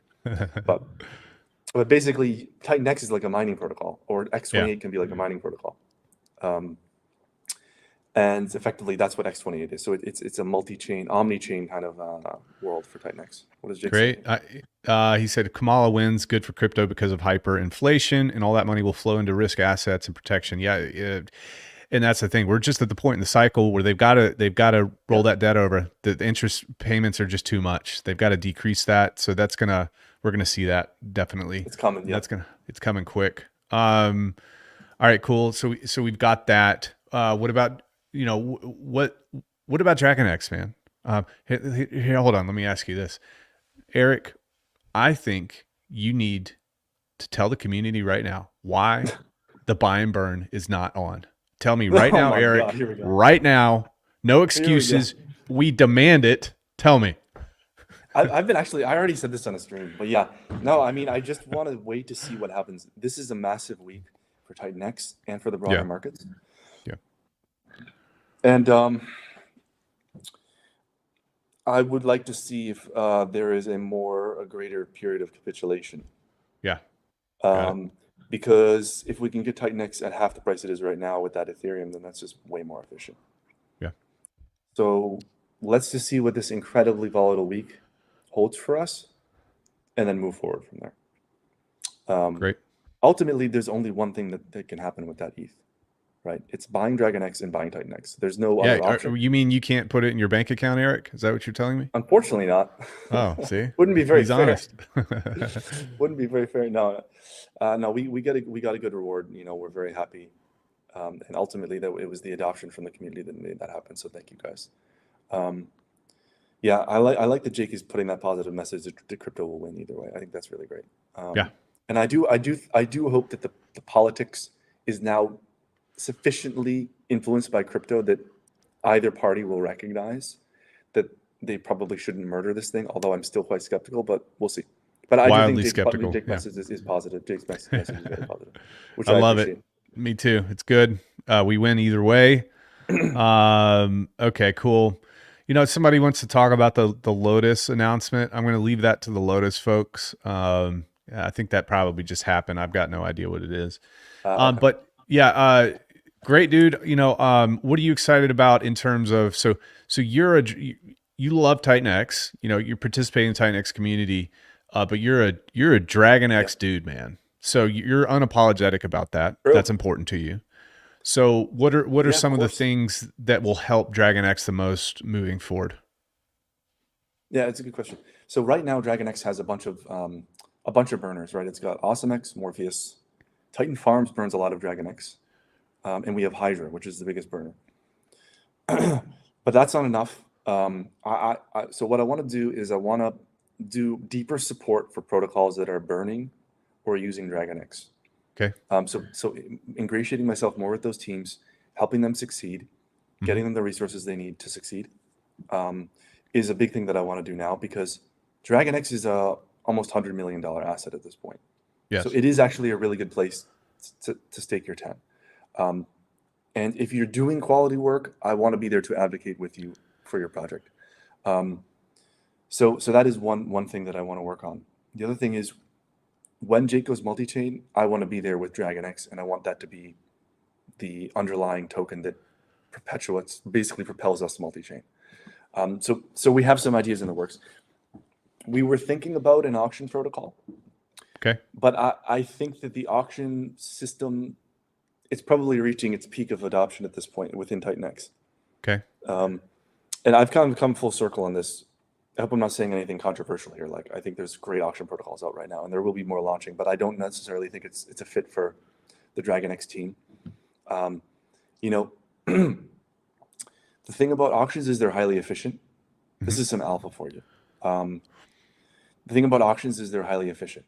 But basically, Titan X is like a mining protocol, or X28 can be like a mining protocol. And effectively, that's what X28 is. So it's a multi-chain, omni-chain kind of world for Titan X. What does Jake Great. say? He said Kamala wins, good for crypto because of hyperinflation, and all that money will flow into risk assets and protection. Yeah, and that's the thing. We're just at the point in the cycle where they've got to roll that debt over. The interest payments are just too much. They've got to decrease that. So we're gonna see that definitely. It's coming. Yeah. It's coming quick. All right, cool. So we've got that. What about what about DRAGONX, man? Here, hold on. Let me ask you this, Erik. I think you need to tell the community right now why the buy and burn is not on. Tell me right now, Erik. Right now, no excuses. We demand it. Tell me. I've been I already said this on a stream, but yeah, no, I mean, I just want to wait to see what happens. This is a massive week for Titan X and for the broader markets. Yeah. And I would like to see if there is a greater period of capitulation. Yeah. Because if we can get Titan X at half the price it is right now with that Ethereum, then that's just way more efficient. Yeah. So let's just see what this incredibly volatile week holds for us, and then move forward from there. Great. Ultimately, there's only one thing that can happen with that ETH, right? It's buying DRAGONX and buying Titan X. There's no other option. You mean you can't put it in your bank account, Erik? Is that what you're telling me? Unfortunately not. Oh, see? Wouldn't be very He's fair. honest. Wouldn't be very fair. No, no, we got a good reward. You know, we're very happy. And ultimately it was the adoption from the community that made that happen. So thank you guys. Yeah, I like that Jake is putting that positive message that crypto will win either way. I think that's really great. Yeah. And I do hope that the politics is now sufficiently influenced by crypto that either party will recognize that they probably shouldn't murder this thing, although I'm still quite skeptical, but we'll see. But I Wildly do think skeptical, Jake's yeah. message is positive. Jake's message is very positive, which I love appreciate. it. Me too. It's good. We win either way. Okay, cool. You know, somebody wants to talk about the Lotus announcement. I'm going to leave that to the Lotus folks. I think that probably just happened. I've got no idea what it is. Okay. But yeah, great dude. You know, what are you excited about in terms of, so you love Titan X, you know, you're participating in the Titan X community, but you're a DRAGONX dude, man. So you're unapologetic about that. True. That's important to you. So what are some of the course. things that will help DRAGONX the most moving forward? Yeah, it's a good question. So right now, DRAGONX has a bunch of burners, right? It's got AwesomeX, Morpheus, Titan Farms burns a lot of DRAGONX, and we have Hydra, which is the biggest burner. But that's not enough. So what I want to do is I want to do deeper support for protocols that are burning or using DRAGONX. Okay. So ingratiating myself more with those teams, helping them succeed, getting them the resources they need to succeed, is a big thing that I want to do now, because DRAGONX is a almost $100 million asset at this point. Yes. So it is actually a really good place to stake your 10. And if you're doing quality work, I want to be there to advocate with you for your project. So that is one thing that I want to work on. The other thing is, when Jake goes multi-chain, I want to be there with DRAGONX, and I want that to be the underlying token that basically propels us multi-chain. So we have some ideas in the works. We were thinking about an auction protocol. Okay. But I think that the auction system, it's probably reaching its peak of adoption at this point within Titan X. Okay. And I've kind of come full circle on this. I hope I'm not saying anything controversial here. Like, I think there's great auction protocols out right now, and there will be more launching, but I don't necessarily think it's a fit for the DRAGONX team. You know, the thing about auctions is they're highly efficient. This is some alpha for you. The thing about auctions is they're highly efficient.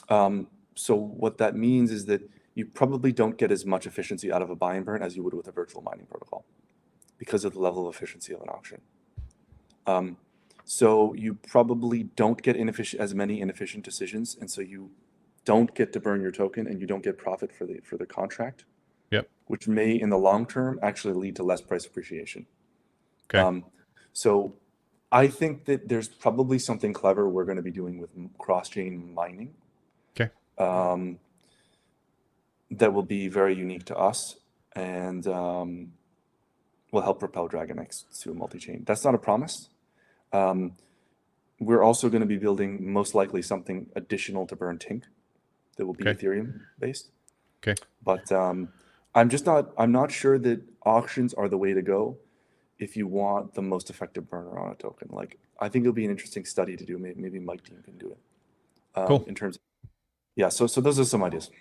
So what that means is that you probably don't get as much efficiency out of a buy and burn as you would with a virtual mining protocol, because of the level of efficiency of an auction. So you probably don't get as many inefficient decisions, and so you don't get to burn your token, and you don't get profit for the contract. Yep. Which may, in the long term, actually lead to less price appreciation. Okay. So I think that there's probably something clever we're going to be doing with cross-chain mining. Okay. That will be very unique to us, and will help propel DRAGONX to a multi-chain. That's not a promise. We're also going to be building, most likely, something additional to burn Tink that will be Ethereum based. Okay. But I'm not sure that auctions are the way to go if you want the most effective burner on a token. Like, I think it'll be an interesting study to do. Maybe Mike team can do it. Cool. In terms of, yeah. So those are some ideas.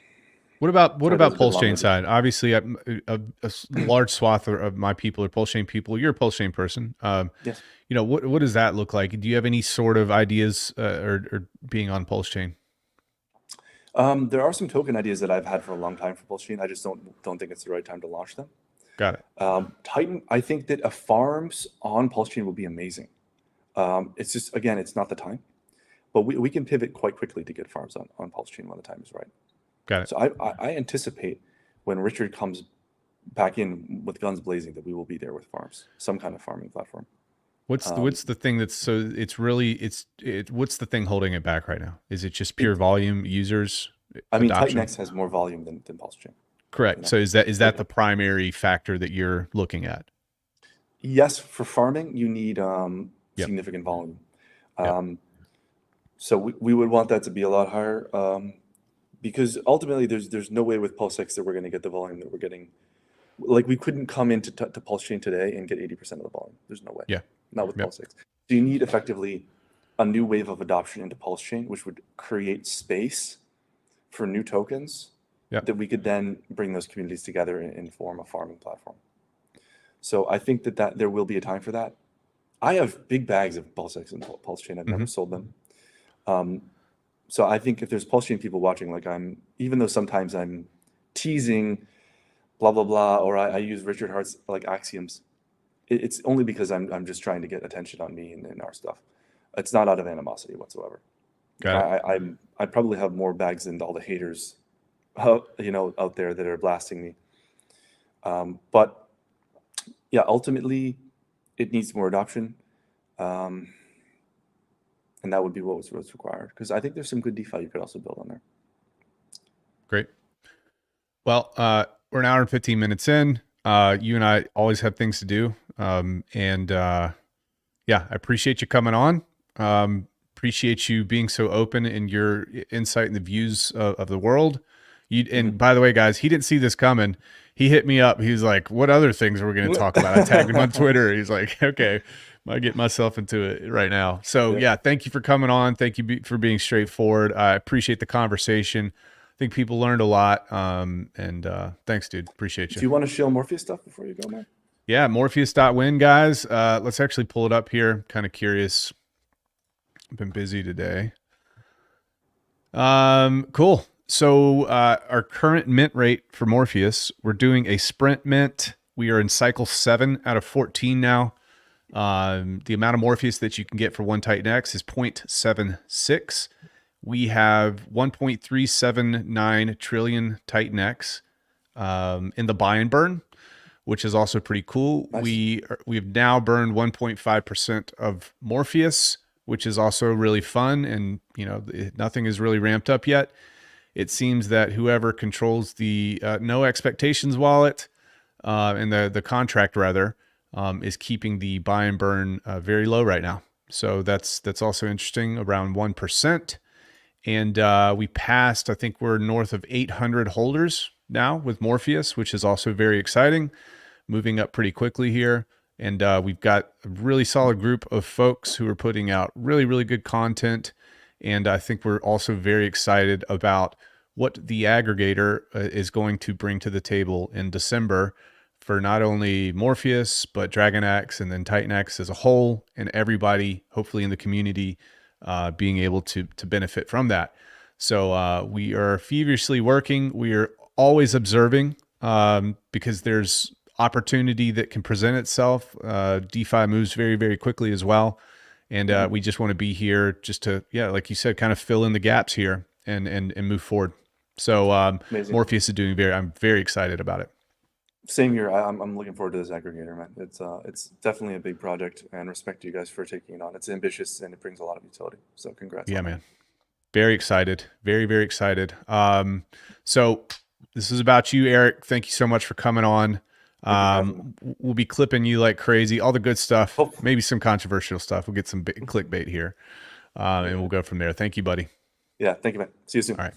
What about pulse chain longer. side? Obviously, a large swath of my people are pulse chain people. You're a pulse chain person. Yes. You know, what does that look like? Do you have any sort of ideas or being on pulse chain? There are some token ideas that I've had for a long time for pulse chain. I just don't think it's the right time to launch them. Got it. Titan, I think that a farms on pulse chain will be amazing. It's just, again, it's not the time, but we can pivot quite quickly to get farms on pulse chain when the time is right. Got it. So I anticipate when Richard comes back in with guns blazing that we will be there with farms, some kind of farming platform. What's the thing that's so it's really what's the thing holding it back right now? Is it just pure volume users? I mean, adoption? TitanX has more volume than Pulse Chain. Correct. You know? So is that the primary factor that you're looking at? Yes, for farming, you need Yep. significant volume. Yep. So we would want that to be a lot higher, because ultimately there's no way with Pulse X that we're going to get the volume that we're getting. Like we couldn't come into to Pulse Chain today and get 80% of the volume. There's no way. Yeah. Not with Yep. Pulse X. So you need effectively a new wave of adoption into Pulse Chain, which would create space for new tokens Yep. that we could then bring those communities together and form a farming platform. So I think that there will be a time for that. I have big bags of Pulse X and Pulse Chain. I've never sold them. So I think if there's Pulse Chain people watching, like even though sometimes I'm teasing blah, blah, blah, or I use Richard Hart's like axioms, it's only because I'm just trying to get attention on me and our stuff. It's not out of animosity whatsoever. Got it. I probably have more bags than all the haters, out there that are blasting me. But yeah, ultimately, it needs more adoption, and that would be what's required. Because I think there's some good DeFi you could also build on there. Great. Well, we're an hour and 15 minutes in. You and I always have things to do, yeah, I appreciate you coming on. Appreciate you being so open in your insight and the views of the world. And by the way, guys, he didn't see this coming. He hit me up. He's like, what other things are we going to talk about? I tagged him on Twitter. He's like, okay, I get myself into it right now. So yeah, thank you for coming on. Thank you for being straightforward. I appreciate the conversation. I think people learned a lot. Thanks, dude. Appreciate you. Do you want to show Morpheus stuff before you go, man? Yeah, Morpheus.Win, guys. Let's actually pull it up here. Kind of curious. I've been busy today. Cool. So our current mint rate for Morpheus, we're doing a sprint mint. We are in cycle 7 out of 14 now. The amount of Morpheus that you can get for one Titan X is 0.76. We have 1.379 trillion Titan X in the buy and burn, which is also pretty cool. Nice. We've now burned 1.5% of Morpheus, which is also really fun. And nothing is really ramped up yet. It seems that whoever controls the no expectations wallet and the contract rather is keeping the buy and burn very low right now. So that's also interesting, around 1%. And we passed, I think we're north of 800 holders now with Morpheus, which is also very exciting, moving up pretty quickly here. And we've got a really solid group of folks who are putting out really, really good content. And I think we're also very excited about what the aggregator is going to bring to the table in December for not only Morpheus, but DRAGONX and then TitanX as a whole, and everybody hopefully in the community being able to benefit from that. So we are feverishly working. We are always observing because there's opportunity that can present itself. DeFi moves very, very quickly as well. And we just want to be here just to, like you said, kind of fill in the gaps here and move forward. So Morpheus is doing I'm very excited about it. Same here. I'm looking forward to this aggregator, man. It's definitely a big project, and respect to you guys for taking it on. It's ambitious and it brings a lot of utility. So congrats. Yeah, man. Very excited. Very, very excited. So this is about you, Erik. Thank you so much for coming on. We'll be clipping you like crazy, all the good stuff, maybe some controversial stuff. We'll get some clickbait here, and we'll go from there. Thank you, buddy. Yeah, thank you, man. See you soon. All right.